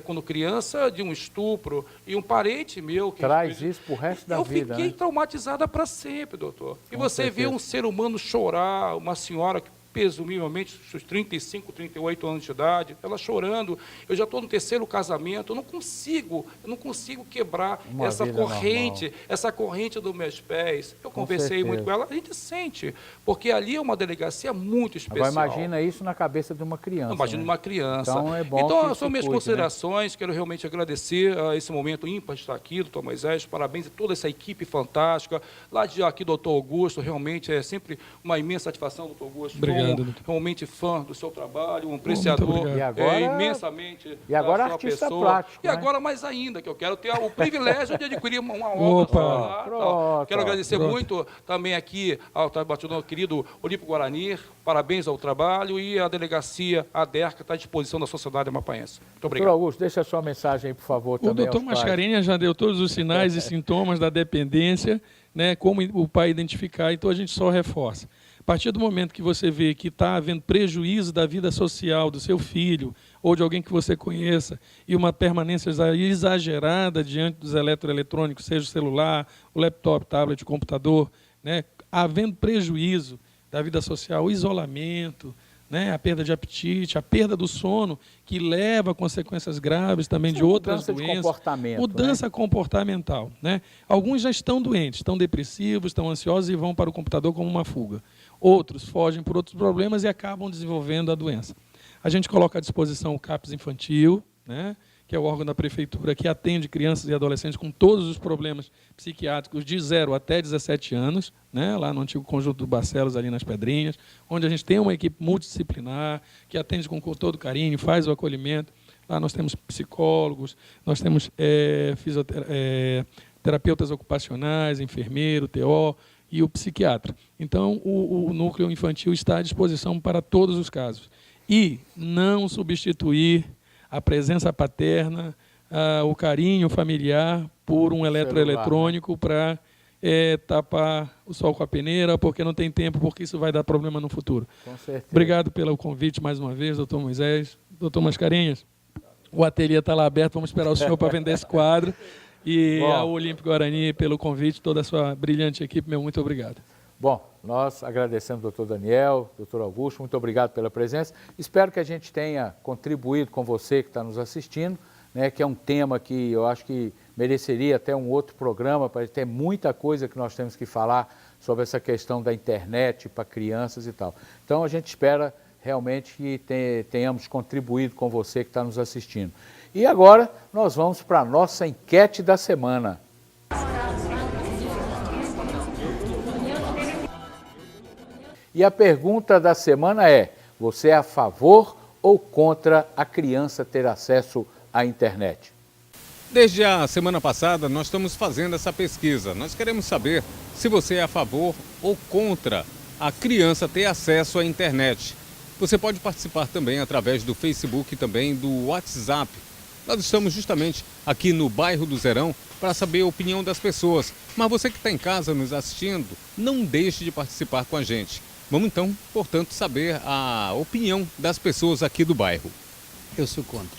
quando criança, de um estupro, e um parente meu... que Traz isso para o resto da vida, Eu fiquei né? traumatizada para sempre, doutor. E Com você vê certeza. um ser humano chorar, uma senhora que, presumivelmente, seus 35, 38 anos de idade, ela chorando. Eu já estou no terceiro casamento, eu não consigo quebrar Uma essa vida corrente, normal. essa corrente dos meus pés. Eu Com conversei certeza. muito com ela, a gente sente, porque ali é uma delegacia muito especial. Agora imagina isso na cabeça de uma criança. Imagina né? uma criança. Então é bom Então, que são se minhas cuide, considerações, quero realmente agradecer a esse momento ímpar de estar aqui, doutor Moisés, parabéns a toda essa equipe fantástica, lá de aqui, doutor Augusto, realmente é sempre uma imensa satisfação, doutor Augusto. Obrigado, Sou doutor. realmente fã do seu trabalho, um apreciador obrigado. E agora- imensamente e agora da sua artista pessoa. plástico, E né? agora mais ainda, que eu quero ter o privilégio de adquirir uma obra. Opa. Lá, tal. Pronto, Quero agradecer pronto. muito também aqui ao trabalhador querido Olímpio Guarani, parabéns ao trabalho, e a delegacia, a DERCA, está à disposição da sociedade amapaense. Muito Doutor obrigado. Augusto, deixa a sua mensagem aí, por favor, O também doutor aos pais. Mascarenhas já deu todos os sinais e sintomas da dependência, né, como o pai identificar, então a gente só reforça. A partir do momento que você vê que está havendo prejuízo da vida social do seu filho ou de alguém que você conheça e uma permanência exagerada diante dos eletroeletrônicos, seja o celular, o laptop, tablet, o computador, né, havendo prejuízo da vida social, o isolamento, né, a perda de apetite, a perda do sono, que leva a consequências graves também Sim, de outras mudança de doenças. comportamento, Mudança comportamental. Né? Alguns já estão doentes, estão depressivos, estão ansiosos e vão para o computador como uma fuga. Outros fogem por outros problemas e acabam desenvolvendo a doença. A gente coloca à disposição o CAPS infantil, né, que é o órgão da prefeitura que atende crianças e adolescentes com todos os problemas psiquiátricos de 0 até 17 anos, né, lá no antigo Conjunto do Barcelos, ali nas Pedrinhas, onde a gente tem uma equipe multidisciplinar, que atende com todo carinho, faz o acolhimento. Lá nós temos psicólogos, nós temos terapeutas ocupacionais, enfermeiro, TO e o psiquiatra. Então, o núcleo infantil está à disposição para todos os casos. E não substituir a presença paterna, o carinho familiar por um eletroeletrônico para tapar o sol com a peneira, porque não tem tempo, porque isso vai dar problema no futuro. Com certeza. Obrigado pelo convite mais uma vez, doutor Moisés. Doutor Mascarenhas, o ateliê está lá aberto, vamos esperar o senhor para vender esse quadro. E Bom. ao Olímpio Guarani pelo convite, toda a sua brilhante equipe, meu muito obrigado. Bom, nós agradecemos ao doutor Daniel, doutor Augusto, muito obrigado pela presença. Espero que a gente tenha contribuído com você que está nos assistindo, né, que é um tema que eu acho que mereceria até um outro programa, para ter muita coisa que nós temos que falar sobre essa questão da internet para crianças e tal. Então a gente espera realmente que tenhamos contribuído com você que está nos assistindo. E agora nós vamos para a nossa enquete da semana. E a pergunta da semana é: você é a favor ou contra a criança ter acesso à internet? Desde a semana passada, nós estamos fazendo essa pesquisa. Nós queremos saber se você é a favor ou contra a criança ter acesso à internet. Você pode participar também através do Facebook e também do WhatsApp. Nós estamos justamente aqui no bairro do Zerão para saber a opinião das pessoas. Mas você que está em casa nos assistindo, não deixe de participar com a gente. Vamos então, portanto, saber a opinião das pessoas aqui do bairro. Eu sou contra.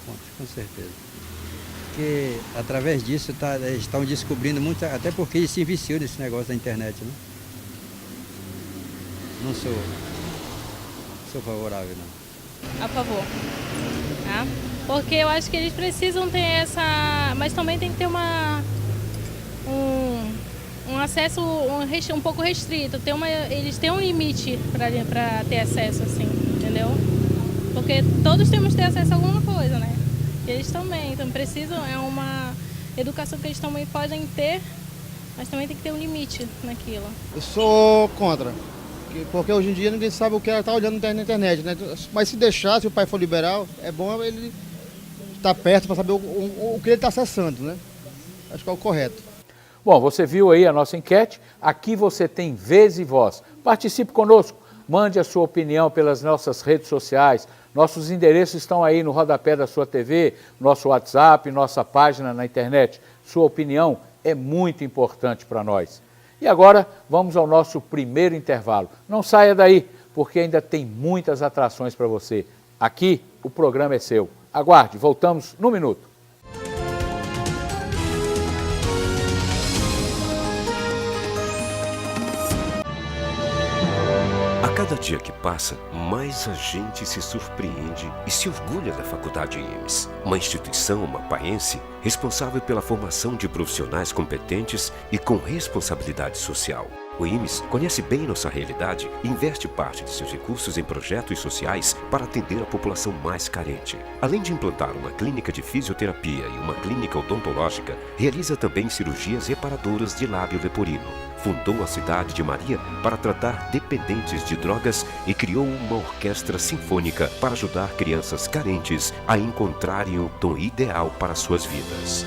Contra, com certeza. Porque através disso estão descobrindo muito, até porque eles se viciam nesse negócio da internet, né? Não sou favorável, não. A favor. Tá? Porque eu acho que eles precisam ter essa... Mas também tem que ter um acesso um pouco restrito. Eles têm um limite para ter acesso, assim, entendeu? Porque todos temos que ter acesso a alguma coisa, né? E eles também, então precisam, é uma educação que eles também podem ter, mas também tem que ter um limite naquilo. Eu sou contra, porque hoje em dia ninguém sabe o que ela está olhando na internet, né? Mas se deixar, se o pai for liberal, é bom ele estar perto para saber o que ele está acessando, né? Acho que é o correto. Bom, você viu aí a nossa enquete, aqui você tem vez e voz. Participe conosco, mande a sua opinião pelas nossas redes sociais. Nossos endereços estão aí no rodapé da sua TV, nosso WhatsApp, nossa página na internet. Sua opinião é muito importante para nós. E agora vamos ao nosso primeiro intervalo. Não saia daí, porque ainda tem muitas atrações para você. Aqui o programa é seu. Aguarde, voltamos no minuto. Cada dia que passa, mais a gente se surpreende e se orgulha da Faculdade IMES, uma instituição mapaense responsável pela formação de profissionais competentes e com responsabilidade social. O IMES conhece bem nossa realidade e investe parte de seus recursos em projetos sociais para atender a população mais carente. Além de implantar uma clínica de fisioterapia e uma clínica odontológica, realiza também cirurgias reparadoras de lábio leporino. Fundou a cidade de Maria para tratar dependentes de drogas e criou uma orquestra sinfônica para ajudar crianças carentes a encontrarem o dom ideal para suas vidas.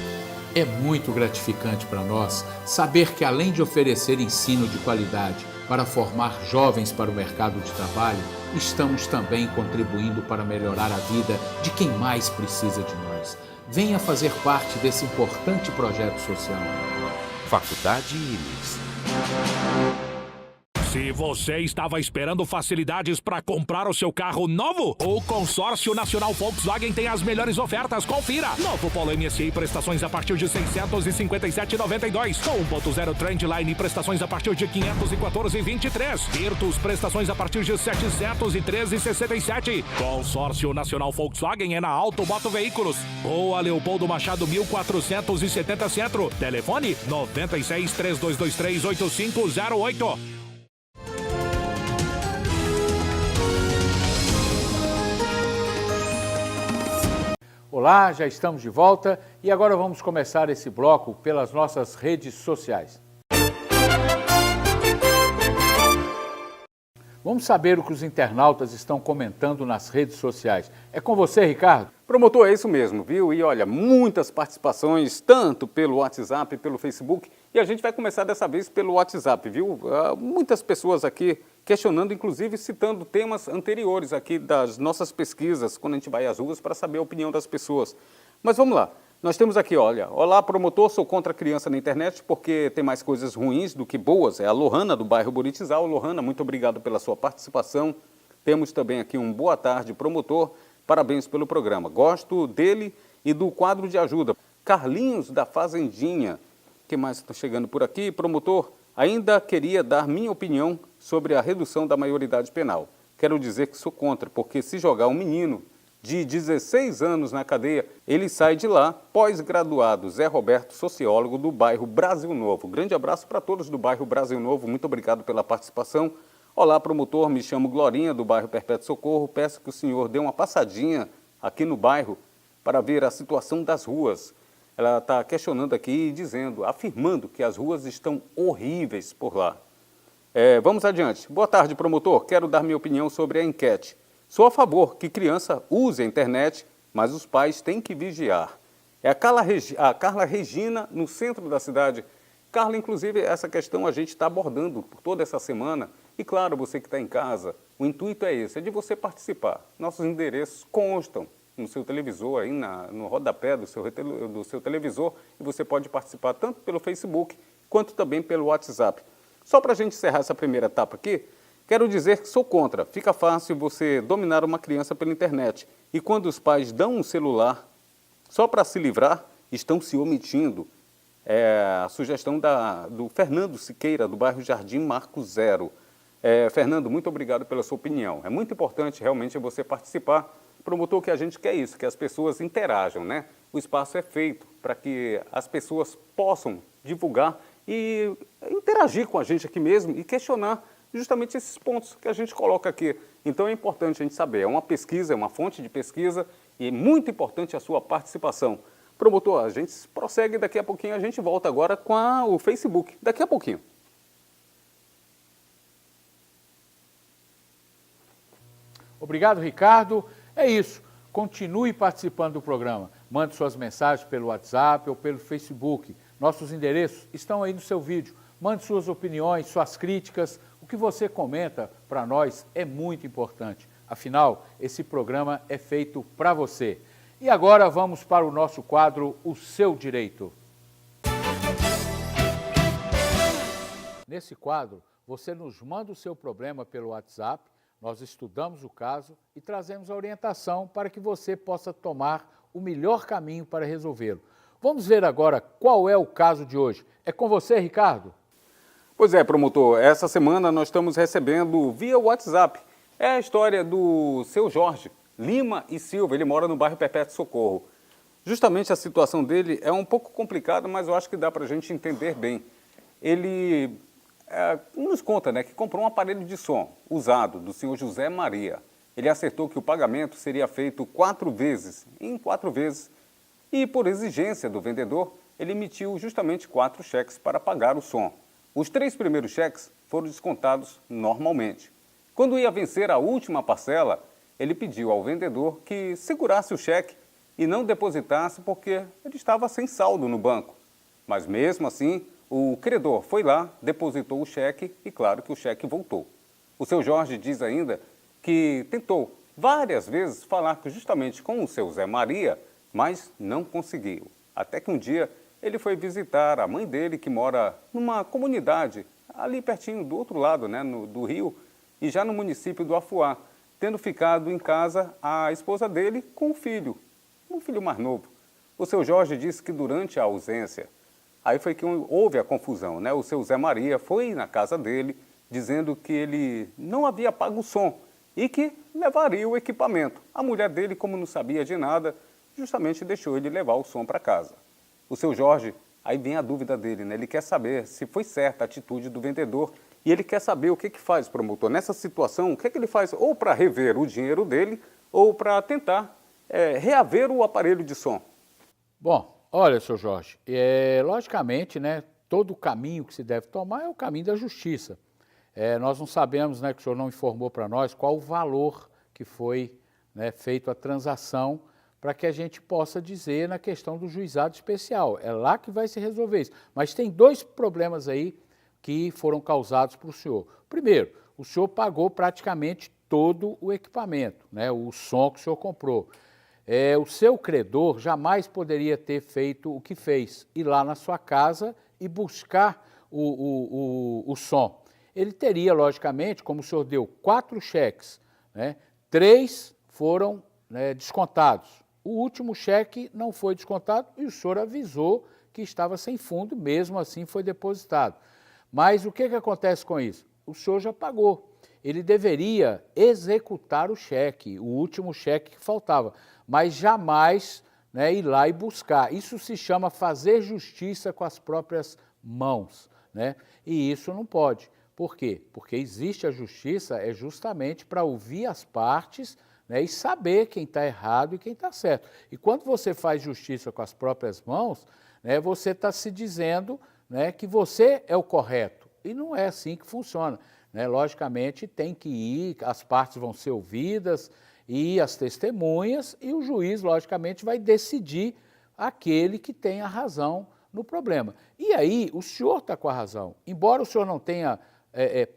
É muito gratificante para nós saber que, além de oferecer ensino de qualidade para formar jovens para o mercado de trabalho, estamos também contribuindo para melhorar a vida de quem mais precisa de nós. Venha fazer parte desse importante projeto social. Faculdade IMES. Se você estava esperando facilidades para comprar o seu carro novo, o Consórcio Nacional Volkswagen tem as melhores ofertas. Confira! Novo Polo MSI, prestações a partir de R$ 657,92. Com 1.0 Trendline, prestações a partir de R$ 514,23. Virtus, prestações a partir de R$ 713,67. Consórcio Nacional Volkswagen é na Automoto Veículos. Rua Leopoldo Machado, 1470 Centro. Telefone 96 3223 8508. Olá, já estamos de volta e agora vamos começar esse bloco pelas nossas redes sociais. Vamos saber o que os internautas estão comentando nas redes sociais. É com você, Ricardo? Promotor, é isso mesmo, viu? E olha, muitas participações, tanto pelo WhatsApp, pelo Facebook, e a gente vai começar dessa vez pelo WhatsApp, viu? Muitas pessoas aqui questionando, inclusive citando temas anteriores aqui das nossas pesquisas, quando a gente vai às ruas, para saber a opinião das pessoas. Mas vamos lá, nós temos aqui, olha, olá promotor, sou contra a criança na internet porque tem mais coisas ruins do que boas. É a Lohana do bairro Buritizal. Lohana, muito obrigado pela sua participação. Temos também aqui um boa tarde, promotor. Parabéns pelo programa. Gosto dele e do quadro de ajuda. Carlinhos da Fazendinha. O que mais está chegando por aqui? Promotor, Ainda queria dar minha opinião sobre a redução da maioridade penal. Quero dizer que sou contra, porque se jogar um menino de 16 anos na cadeia, ele sai de lá pós-graduado. Zé Roberto, sociólogo do bairro Brasil Novo. Grande abraço para todos do bairro Brasil Novo, muito obrigado pela participação. Olá, promotor, me chamo Glorinha, do bairro Perpétuo Socorro. Peço que o senhor dê uma passadinha aqui no bairro para ver a situação das ruas. Ela está questionando aqui, dizendo, afirmando que as ruas estão horríveis por lá. Vamos adiante. Boa tarde, promotor. Quero dar minha opinião sobre a enquete. Sou a favor que criança use a internet, mas os pais têm que vigiar. É a Carla Regina, no centro da cidade. Carla, inclusive, essa questão a gente está abordando por toda essa semana. E claro, você que está em casa, o intuito é esse, é de você participar. Nossos endereços constam no seu televisor, aí no rodapé do seu televisor, e você pode participar tanto pelo Facebook, quanto também pelo WhatsApp. Só para a gente encerrar essa primeira etapa aqui, quero dizer que sou contra. Fica fácil você dominar uma criança pela internet. E quando os pais dão um celular, só para se livrar, estão se omitindo. É a sugestão do Fernando Siqueira, do bairro Jardim Marco Zero. Fernando, muito obrigado pela sua opinião. É muito importante realmente você participar. Promotor, que a gente quer isso, que as pessoas interajam, né? O espaço é feito para que as pessoas possam divulgar e interagir com a gente aqui mesmo e questionar justamente esses pontos que a gente coloca aqui. Então é importante a gente saber, é uma pesquisa, é uma fonte de pesquisa e é muito importante a sua participação. Promotor, a gente prossegue, daqui a pouquinho a gente volta agora com o Facebook, daqui a pouquinho. Obrigado, Ricardo. É isso. Continue participando do programa. Mande suas mensagens pelo WhatsApp ou pelo Facebook. Nossos endereços estão aí no seu vídeo. Mande suas opiniões, suas críticas. O que você comenta para nós é muito importante. Afinal, esse programa é feito para você. E agora vamos para o nosso quadro O Seu Direito. Nesse quadro, você nos manda o seu problema pelo WhatsApp. Nós estudamos o caso e trazemos a orientação para que você possa tomar o melhor caminho para resolvê-lo. Vamos ver agora qual é o caso de hoje. É com você, Ricardo? Pois é, promotor. Essa semana nós estamos recebendo via WhatsApp. É a história do seu Jorge Lima e Silva. Ele mora no bairro Perpétuo Socorro. Justamente a situação dele é um pouco complicada, mas eu acho que dá para a gente entender bem. Ele nos conta, né, que comprou um aparelho de som usado do senhor José Maria. Ele acertou que o pagamento seria feito 4 vezes, e por exigência do vendedor, ele emitiu justamente 4 cheques para pagar o som. Os 3 primeiros cheques foram descontados normalmente. Quando ia vencer a última parcela, ele pediu ao vendedor que segurasse o cheque e não depositasse porque ele estava sem saldo no banco. Mas mesmo assim, o credor foi lá, depositou o cheque e claro que o cheque voltou. O seu Jorge diz ainda que tentou várias vezes falar justamente com o seu Zé Maria, mas não conseguiu. Até que um dia ele foi visitar a mãe dele, que mora numa comunidade ali pertinho do outro lado, né, do rio, e já no município do Afuá, tendo ficado em casa a esposa dele com o filho mais novo. O seu Jorge disse que durante a ausência, aí foi que houve a confusão, né? O seu Zé Maria foi na casa dele dizendo que ele não havia pago o som e que levaria o equipamento. A mulher dele, como não sabia de nada, justamente deixou ele levar o som para casa. O seu Jorge, aí vem a dúvida dele, né? Ele quer saber se foi certa a atitude do vendedor e ele quer saber o que faz, promotor. Nessa situação, o que ele faz ou para rever o dinheiro dele ou para tentar reaver o aparelho de som. Bom, olha, seu Jorge, logicamente, né, todo o caminho que se deve tomar é o caminho da justiça. Nós não sabemos, né, que o senhor não informou para nós qual o valor que foi, né, feito a transação para que a gente possa dizer na questão do juizado especial. É lá que vai se resolver isso. Mas tem 2 problemas aí que foram causados para o senhor. Primeiro, o senhor pagou praticamente todo o equipamento, né, o som que o senhor comprou. O seu credor jamais poderia ter feito o que fez, ir lá na sua casa e buscar o som. Ele teria, logicamente, como o senhor deu 4 cheques, né, 3 foram, né, descontados. O último cheque não foi descontado e o senhor avisou que estava sem fundo, mesmo assim foi depositado. Mas o que acontece com isso? O senhor já pagou. Ele deveria executar o cheque, o último cheque que faltava, mas jamais, né, ir lá e buscar. Isso se chama fazer justiça com as próprias mãos, né? E isso não pode. Por quê? Porque existe a justiça é justamente para ouvir as partes, né, e saber quem está errado e quem está certo. E quando você faz justiça com as próprias mãos, né, você está se dizendo, né, que você é o correto. E não é assim que funciona, né? Logicamente tem que ir, as partes vão ser ouvidas e as testemunhas, e o juiz, logicamente, vai decidir aquele que tem a razão no problema. E aí o senhor está com a razão. Embora o senhor não tenha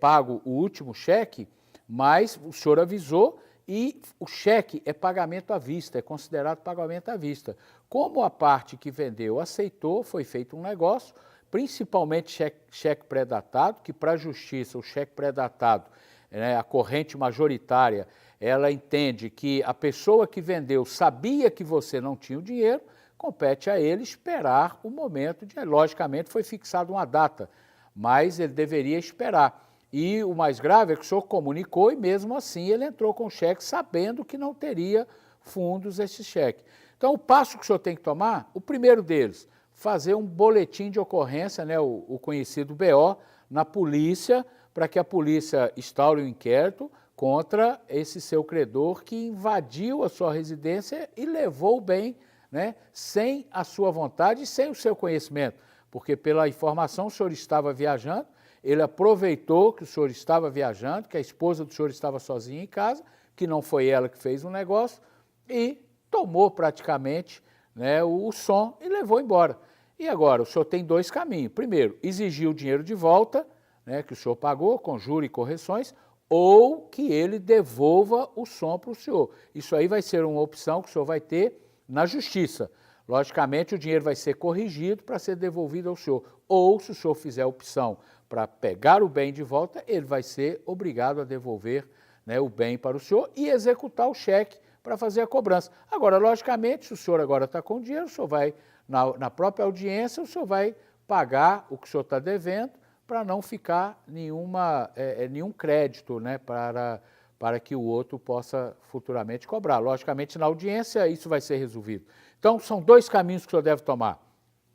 pago o último cheque, mas o senhor avisou e o cheque é pagamento à vista, é considerado pagamento à vista. Como a parte que vendeu aceitou, foi feito um negócio, principalmente cheque pré-datado, que para a justiça o cheque pré-datado, né, a corrente majoritária, ela entende que a pessoa que vendeu sabia que você não tinha o dinheiro, compete a ele esperar o momento de... Logicamente foi fixada uma data, mas ele deveria esperar. E o mais grave é que o senhor comunicou e mesmo assim ele entrou com o cheque sabendo que não teria fundos esse cheque. Então o passo que o senhor tem que tomar, o primeiro deles, fazer um boletim de ocorrência, né, o conhecido BO, na polícia, para que a polícia instaure um inquérito contra esse seu credor que invadiu a sua residência e levou o bem, né, sem a sua vontade e sem o seu conhecimento, porque pela informação o senhor estava viajando, ele aproveitou que o senhor estava viajando, que a esposa do senhor estava sozinha em casa, que não foi ela que fez o negócio, e tomou praticamente, né, o som e levou embora. E agora, o senhor tem dois caminhos. Primeiro, exigir o dinheiro de volta, né, que o senhor pagou, com juros e correções, ou que ele devolva o som para o senhor. Isso aí vai ser uma opção que o senhor vai ter na justiça. Logicamente, o dinheiro vai ser corrigido para ser devolvido ao senhor. Ou, se o senhor fizer a opção para pegar o bem de volta, ele vai ser obrigado a devolver, né, o bem para o senhor e executar o cheque para fazer a cobrança. Agora, logicamente, se o senhor agora está com dinheiro, o senhor vai, na própria audiência, o senhor vai pagar o que o senhor está devendo para não ficar nenhum crédito, né, para que o outro possa futuramente cobrar. Logicamente, na audiência, isso vai ser resolvido. Então, são dois caminhos que o senhor deve tomar.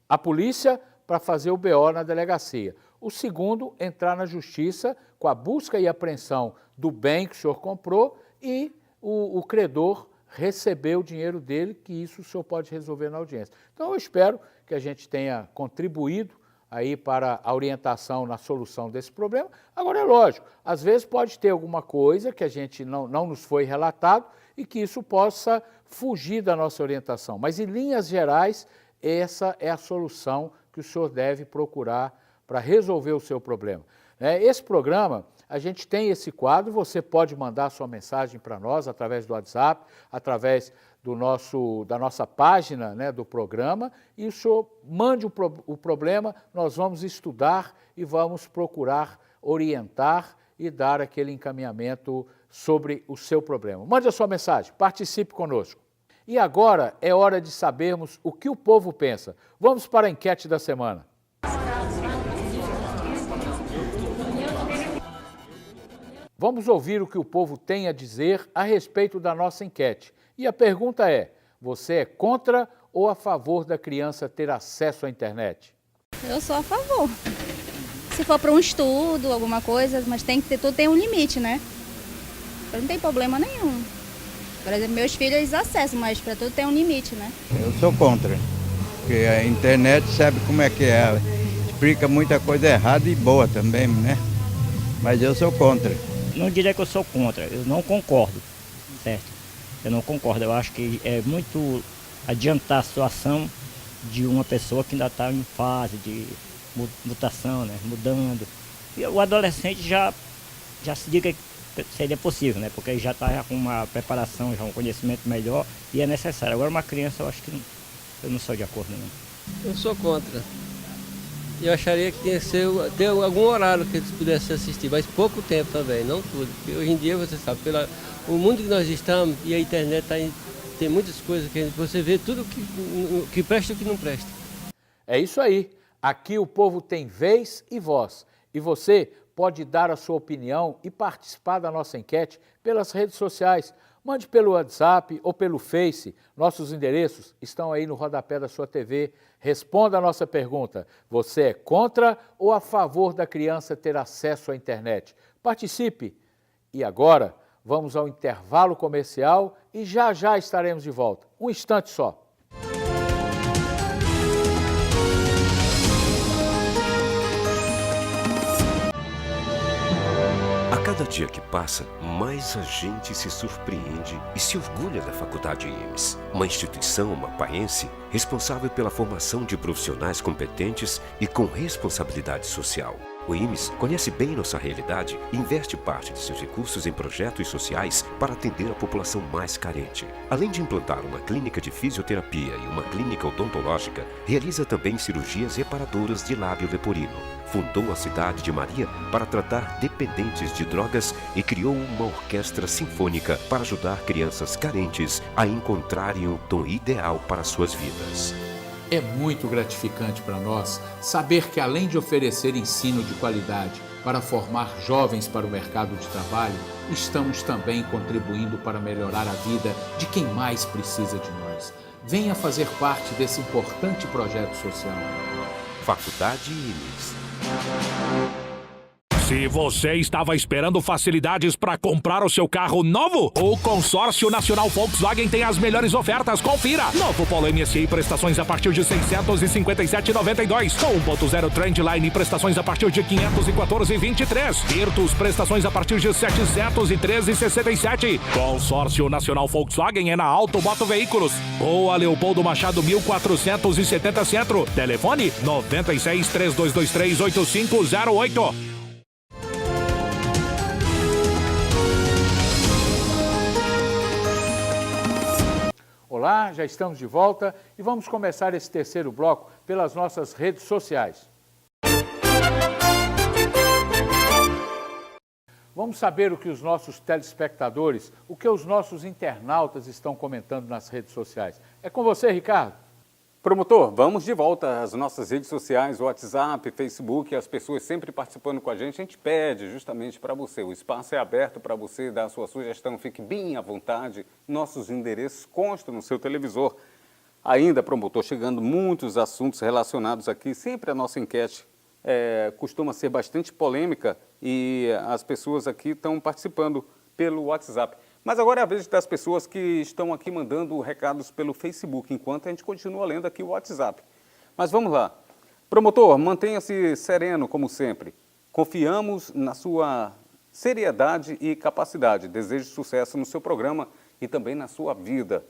A polícia para fazer o BO na delegacia. O segundo, entrar na justiça com a busca e apreensão do bem que o senhor comprou e o credor receber o dinheiro dele, que isso o senhor pode resolver na audiência. Então, eu espero que a gente tenha contribuído aí para a orientação na solução desse problema. Agora, é lógico, às vezes pode ter alguma coisa que a gente não nos foi relatado e que isso possa fugir da nossa orientação. Mas, em linhas gerais, essa é a solução que o senhor deve procurar para resolver o seu problema. Esse programa, a gente tem esse quadro, você pode mandar sua mensagem para nós através do WhatsApp, através da nossa página, né, do programa, e o senhor mande o problema, nós vamos estudar e vamos procurar orientar e dar aquele encaminhamento sobre o seu problema. Mande a sua mensagem, participe conosco. E agora é hora de sabermos o que o povo pensa. Vamos para a enquete da semana. Vamos ouvir o que o povo tem a dizer a respeito da nossa enquete. E a pergunta é, você é contra ou a favor da criança ter acesso à internet? Eu sou a favor. Se for para um estudo, alguma coisa, mas tem que ter, tudo tem um limite, né? Não tem problema nenhum. Por exemplo, meus filhos eles acessam, mas para tudo tem um limite, né? Eu sou contra, porque a internet sabe como é que é, ela explica muita coisa errada e boa também, né? Mas eu sou contra. Não diria que eu sou contra, eu não concordo, certo? Eu não concordo, eu acho que é muito adiantar a situação de uma pessoa que ainda está em fase de mutação, né? Mudando. E o adolescente já se diga que seria possível, né? Porque ele já está com uma preparação, já um conhecimento melhor e é necessário. Agora uma criança eu acho que eu não sou de acordo, não. Eu sou contra. Eu acharia que tinha que ter algum horário que eles pudessem assistir, mas pouco tempo também, não tudo. Porque hoje em dia, você sabe, o mundo que nós estamos e a internet tem muitas coisas que você vê tudo que presta e o que não presta. É isso aí. Aqui o povo tem vez e voz. E você pode dar a sua opinião e participar da nossa enquete pelas redes sociais. Mande pelo WhatsApp ou pelo Face. Nossos endereços estão aí no rodapé da sua TV. Responda a nossa pergunta. Você é contra ou a favor da criança ter acesso à internet? Participe! E agora, vamos ao intervalo comercial e já estaremos de volta. Um instante só. A cada dia que passa, mais a gente se surpreende e se orgulha da Faculdade IMES, uma instituição mapaense responsável pela formação de profissionais competentes e com responsabilidade social. O IMES conhece bem nossa realidade e investe parte de seus recursos em projetos sociais para atender a população mais carente. Além de implantar uma clínica de fisioterapia e uma clínica odontológica, realiza também cirurgias reparadoras de lábio leporino. Fundou a cidade de Maria para tratar dependentes de drogas e criou uma orquestra sinfônica para ajudar crianças carentes a encontrarem o tom ideal para suas vidas. É muito gratificante para nós saber que, além de oferecer ensino de qualidade para formar jovens para o mercado de trabalho, estamos também contribuindo para melhorar a vida de quem mais precisa de nós. Venha fazer parte desse importante projeto social. Faculdade IMES. Se você estava esperando facilidades para comprar o seu carro novo, o Consórcio Nacional Volkswagen tem as melhores ofertas. Confira! Novo Polo MSI, prestações a partir de R$ 657,92. Com 1.0 Trendline, prestações a partir de R$ 514,23. Virtus, prestações a partir de R$ 713,67. Consórcio Nacional Volkswagen é na Automoto Veículos. Rua Leopoldo Machado, 1470 Centro. Telefone 96-3223-8508. Olá, já estamos de volta e vamos começar esse terceiro bloco pelas nossas redes sociais. Vamos saber o que os nossos telespectadores, o que os nossos internautas estão comentando nas redes sociais. É com você, Ricardo. Promotor, vamos de volta às nossas redes sociais, WhatsApp, Facebook, as pessoas sempre participando com a gente pede justamente para você, o espaço é aberto para você dar a sua sugestão, fique bem à vontade, nossos endereços constam no seu televisor. Ainda, promotor, chegando muitos assuntos relacionados aqui, sempre a nossa enquete costuma ser bastante polêmica e as pessoas aqui estão participando pelo WhatsApp. Mas agora é a vez das pessoas que estão aqui mandando recados pelo Facebook, enquanto a gente continua lendo aqui o WhatsApp. Mas vamos lá. Promotor, mantenha-se sereno, como sempre. Confiamos na sua seriedade e capacidade. Desejo sucesso no seu programa e também na sua vida.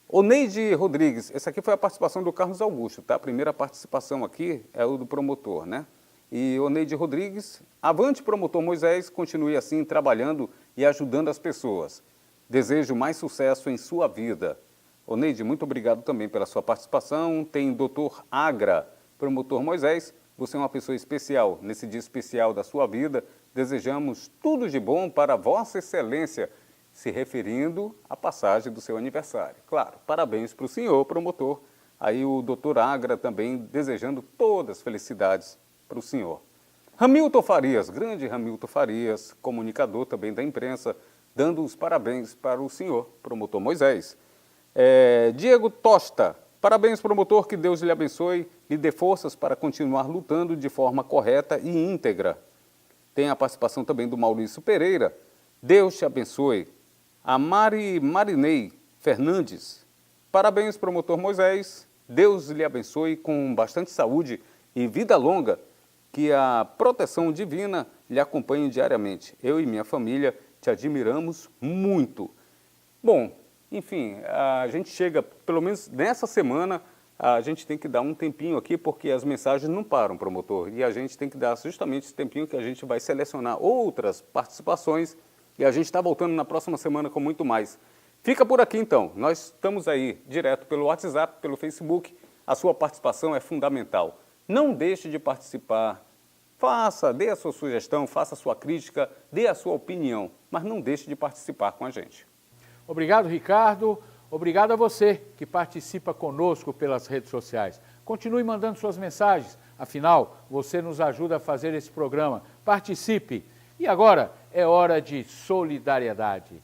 Oneide Rodrigues, essa aqui foi a participação do Carlos Augusto, tá? A primeira participação aqui é o do promotor, né? E Oneide Rodrigues, avante, promotor Moisés, continue assim, trabalhando e ajudando as pessoas. Desejo mais sucesso em sua vida. Oneide, muito obrigado também pela sua participação. Tem Dr. Agra, promotor Moisés, você é uma pessoa especial. Nesse dia especial da sua vida, desejamos tudo de bom para Vossa Excelência, se referindo à passagem do seu aniversário. Claro, parabéns para o senhor, promotor. Aí o Dr. Agra também desejando todas as felicidades para o senhor. Hamilton Farias, grande Hamilton Farias, comunicador também da imprensa, dando os parabéns para o senhor, promotor Moisés. Diego Tosta, parabéns, promotor, que Deus lhe abençoe, lhe dê forças para continuar lutando de forma correta e íntegra. Tem a participação também do Maurício Pereira, Deus te abençoe. A Marinei Fernandes, parabéns, promotor Moisés, Deus lhe abençoe com bastante saúde e vida longa, que a proteção divina lhe acompanhe diariamente. Eu e minha família te admiramos muito. Bom, enfim, a gente chega, pelo menos nessa semana, a gente tem que dar um tempinho aqui, porque as mensagens não param, promotor, e a gente tem que dar justamente esse tempinho que a gente vai selecionar outras participações e a gente está voltando na próxima semana com muito mais. Fica por aqui então, nós estamos aí direto pelo WhatsApp, pelo Facebook, a sua participação é fundamental. Não deixe de participar, dê a sua sugestão, faça a sua crítica, dê a sua opinião, mas não deixe de participar com a gente. Obrigado, Ricardo. Obrigado a você que participa conosco pelas redes sociais. Continue mandando suas mensagens, afinal, você nos ajuda a fazer esse programa. Participe! E agora é hora de solidariedade.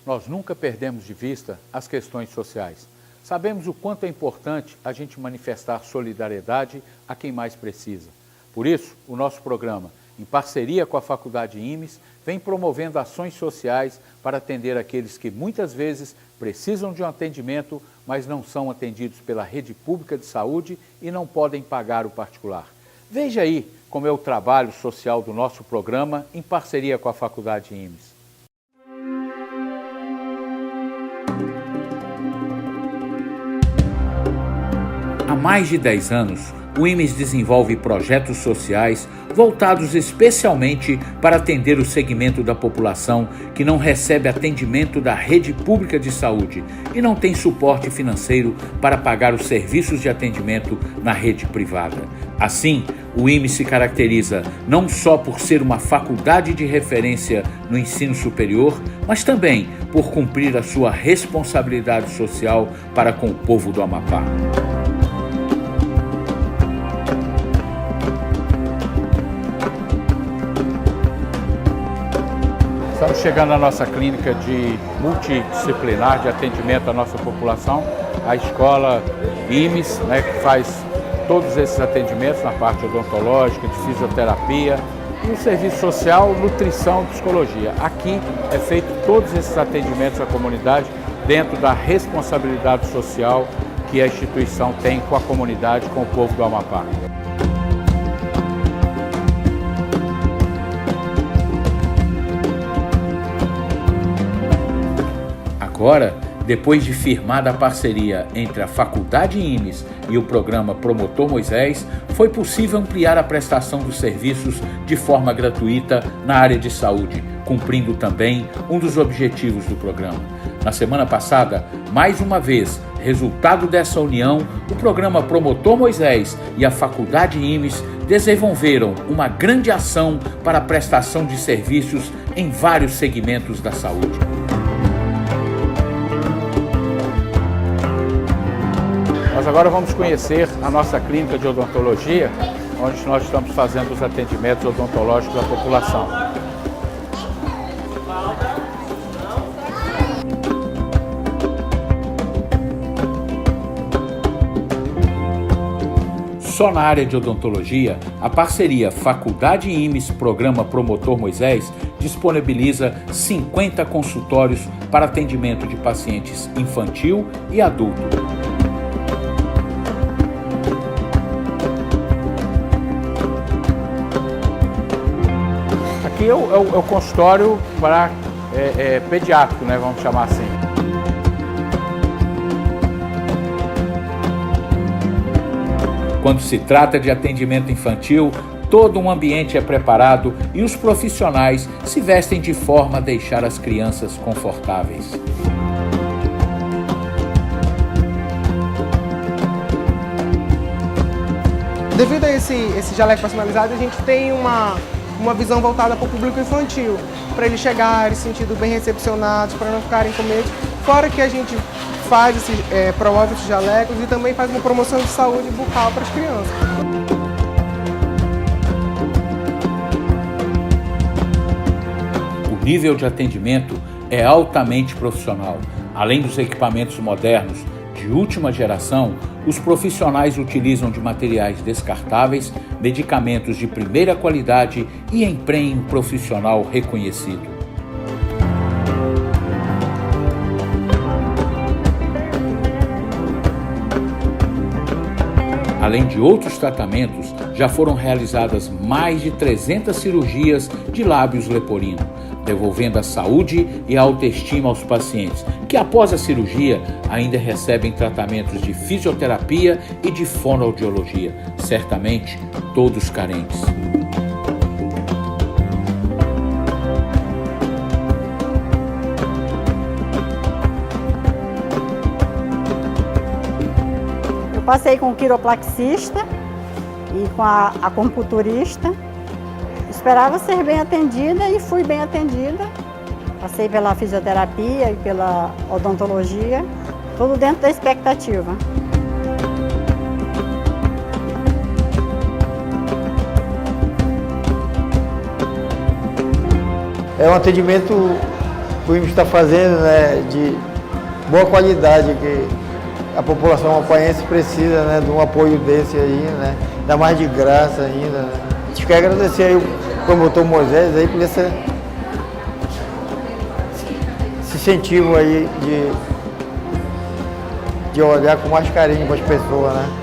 Nós nunca perdemos de vista as questões sociais. Sabemos o quanto é importante a gente manifestar solidariedade a quem mais precisa. Por isso, o nosso programa, em parceria com a Faculdade IMES, vem promovendo ações sociais para atender aqueles que muitas vezes precisam de um atendimento, mas não são atendidos pela rede pública de saúde e não podem pagar o particular. Veja aí como é o trabalho social do nosso programa em parceria com a Faculdade IMES. Há mais de 10 anos, o IMES desenvolve projetos sociais voltados especialmente para atender o segmento da população que não recebe atendimento da rede pública de saúde e não tem suporte financeiro para pagar os serviços de atendimento na rede privada. Assim, o IMES se caracteriza não só por ser uma faculdade de referência no ensino superior, mas também por cumprir a sua responsabilidade social para com o povo do Amapá. Estamos chegando à nossa clínica de multidisciplinar de atendimento à nossa população, a escola IMES, que faz todos esses atendimentos na parte odontológica, de fisioterapia e o serviço social, nutrição e psicologia. Aqui é feito todos esses atendimentos à comunidade dentro da responsabilidade social que a instituição tem com a comunidade, com o povo do Amapá. Agora, depois de firmada a parceria entre a Faculdade IMES e o programa Promotor Moisés, foi possível ampliar a prestação dos serviços de forma gratuita na área de saúde, cumprindo também um dos objetivos do programa. Na semana passada, mais uma vez, resultado dessa união, o programa Promotor Moisés e a Faculdade IMES desenvolveram uma grande ação para a prestação de serviços em vários segmentos da saúde. Nós agora vamos conhecer a nossa clínica de odontologia, onde nós estamos fazendo os atendimentos odontológicos da população. Só na área de odontologia, a parceria Faculdade IMES Programa Promotor Moisés disponibiliza 50 consultórios para atendimento de pacientes infantil e adulto. Aqui é o consultório para pediátrico, vamos chamar assim. Quando se trata de atendimento infantil, todo um ambiente é preparado e os profissionais se vestem de forma a deixar as crianças confortáveis. Devido a esse jaleco personalizado, a gente tem uma visão voltada para o público infantil, para eles chegarem, se sentindo bem recepcionados, para não ficarem com medo. Fora que a gente promove esses jalecos e também faz uma promoção de saúde bucal para as crianças. O nível de atendimento é altamente profissional. Além dos equipamentos modernos de última geração, os profissionais utilizam de materiais descartáveis, medicamentos de primeira qualidade e empenho profissional reconhecido. Além de outros tratamentos, já foram realizadas mais de 300 cirurgias de lábios leporino, devolvendo a saúde e a autoestima aos pacientes, que após a cirurgia ainda recebem tratamentos de fisioterapia e de fonoaudiologia, certamente todos carentes. Eu passei com o quiropraxista e com a acupunturista. Esperava ser bem atendida e fui bem atendida. Passei pela fisioterapia e pela odontologia, tudo dentro da expectativa. É um atendimento que o IMES está fazendo, né, de boa qualidade, que a população amapaiense precisa, né, de um apoio desse aí, né, ainda mais de graça ainda. Né. A gente quer agradecer aí o promotor Moisés aí por esse incentivo aí de olhar com mais carinho para as pessoas, né.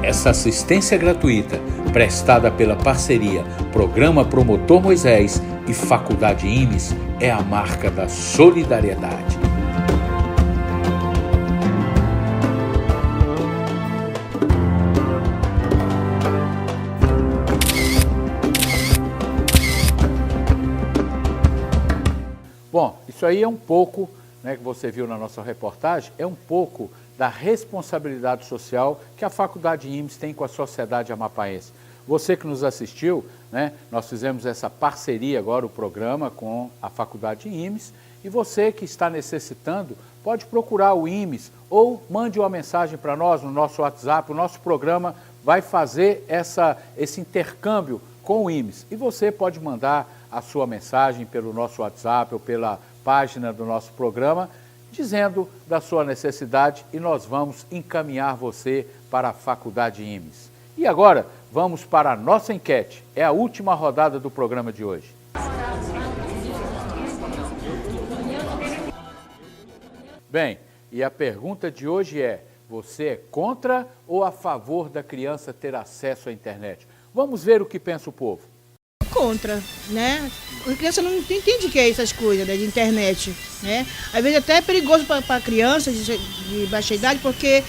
Essa assistência gratuita, prestada pela parceria Programa Promotor Moisés e Faculdade IMES, é a marca da solidariedade. Bom, isso aí é um pouco, né, que você viu na nossa reportagem, é um pouco da responsabilidade social que a Faculdade IMES tem com a sociedade amapaense. Você que nos assistiu, né, nós fizemos essa parceria agora, o programa, com a Faculdade IMES, e você que está necessitando, pode procurar o IMES ou mande uma mensagem para nós no nosso WhatsApp. O nosso programa vai fazer esse intercâmbio com o IMES. E você pode mandar a sua mensagem pelo nosso WhatsApp ou pela página do nosso programa, dizendo da sua necessidade, e nós vamos encaminhar você para a Faculdade IMES. E agora, vamos para a nossa enquete. É a última rodada do programa de hoje. Bem, e a pergunta de hoje é: você é contra ou a favor da criança ter acesso à internet? Vamos ver o que pensa o povo. Contra, né? A criança não entende o que é essas coisas, né, de internet, né? Às vezes até é perigoso para criança de baixa idade, porque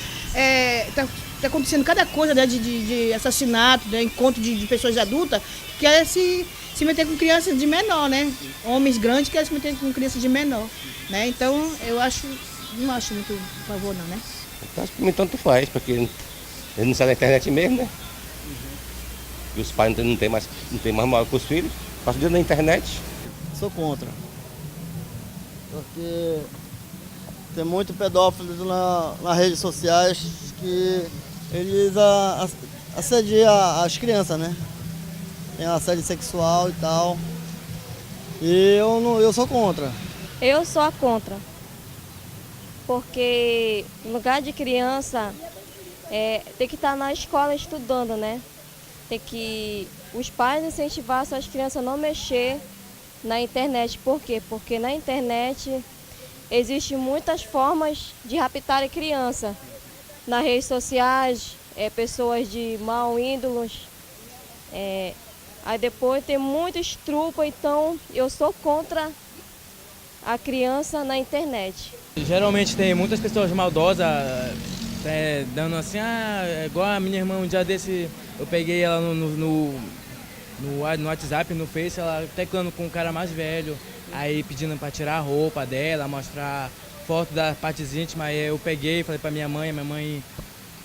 tá acontecendo cada coisa, né, de assassinato, né, encontro de pessoas adultas que querem se meter com crianças de menor, né? Homens grandes querem se meter com crianças de menor, né? Então eu não acho muito a favor não, né? Eu acho que para mim tanto faz, porque ele não sai da internet mesmo, né? E os pais não tem mais moral com os filhos, passam o dia na internet. Sou contra. Porque tem muito pedófilos nas redes sociais que eles assediam as crianças, né? Tem assédio sexual e tal. E eu sou contra. Eu sou a contra. Porque no lugar de criança tem que estar na escola estudando, né? Tem que os pais incentivar suas crianças a não mexer na internet. Por quê? Porque na internet existem muitas formas de raptar a criança. Nas redes sociais, pessoas de mau índolos. Aí depois tem muito estrupo, então eu sou contra a criança na internet. Geralmente tem muitas pessoas maldosas dando assim, igual a minha irmã, um dia desse eu peguei ela no WhatsApp, no Face, ela teclando com um cara mais velho, aí pedindo para tirar a roupa dela, mostrar foto das partes íntimas, aí eu peguei, falei para minha mãe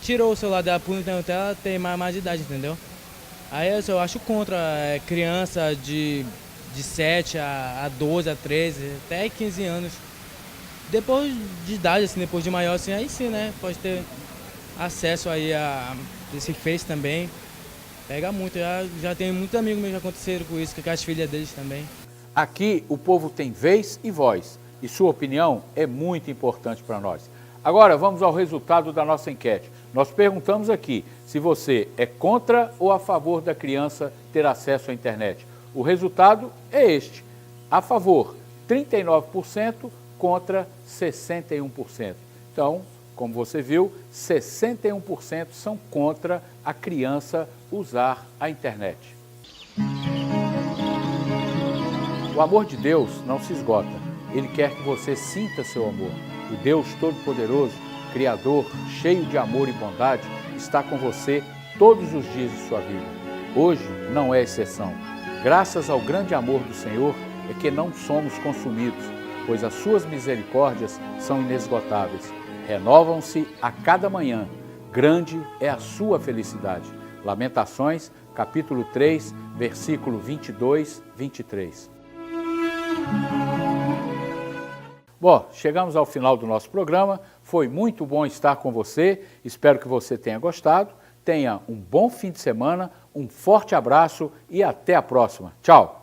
tirou o celular dela por então ela tem mais de idade, entendeu? Aí eu acho contra criança de 7 a 12, a 13, até 15 anos. Depois de idade, assim, depois de maior, assim, aí sim, né? Pode ter acesso aí a esse Face também. Pega muito, já tem muitos amigos meus que aconteceram com isso, com as filhas deles também. Aqui o povo tem vez e voz, e sua opinião é muito importante para nós. Agora vamos ao resultado da nossa enquete. Nós perguntamos aqui se você é contra ou a favor da criança ter acesso à internet. O resultado é este: a favor 39%, contra 61%. Então, como você viu, 61% são contra a criança usar a internet. O amor de Deus não se esgota. Ele quer que você sinta seu amor. O Deus Todo-Poderoso, Criador, cheio de amor e bondade, está com você todos os dias de sua vida. Hoje não é exceção. Graças ao grande amor do Senhor é que não somos consumidos, pois as suas misericórdias são inesgotáveis. Renovam-se a cada manhã. Grande é a sua felicidade. Lamentações, capítulo 3, versículo 22, 23. Bom, chegamos ao final do nosso programa. Foi muito bom estar com você. Espero que você tenha gostado. Tenha um bom fim de semana, um forte abraço e até a próxima. Tchau!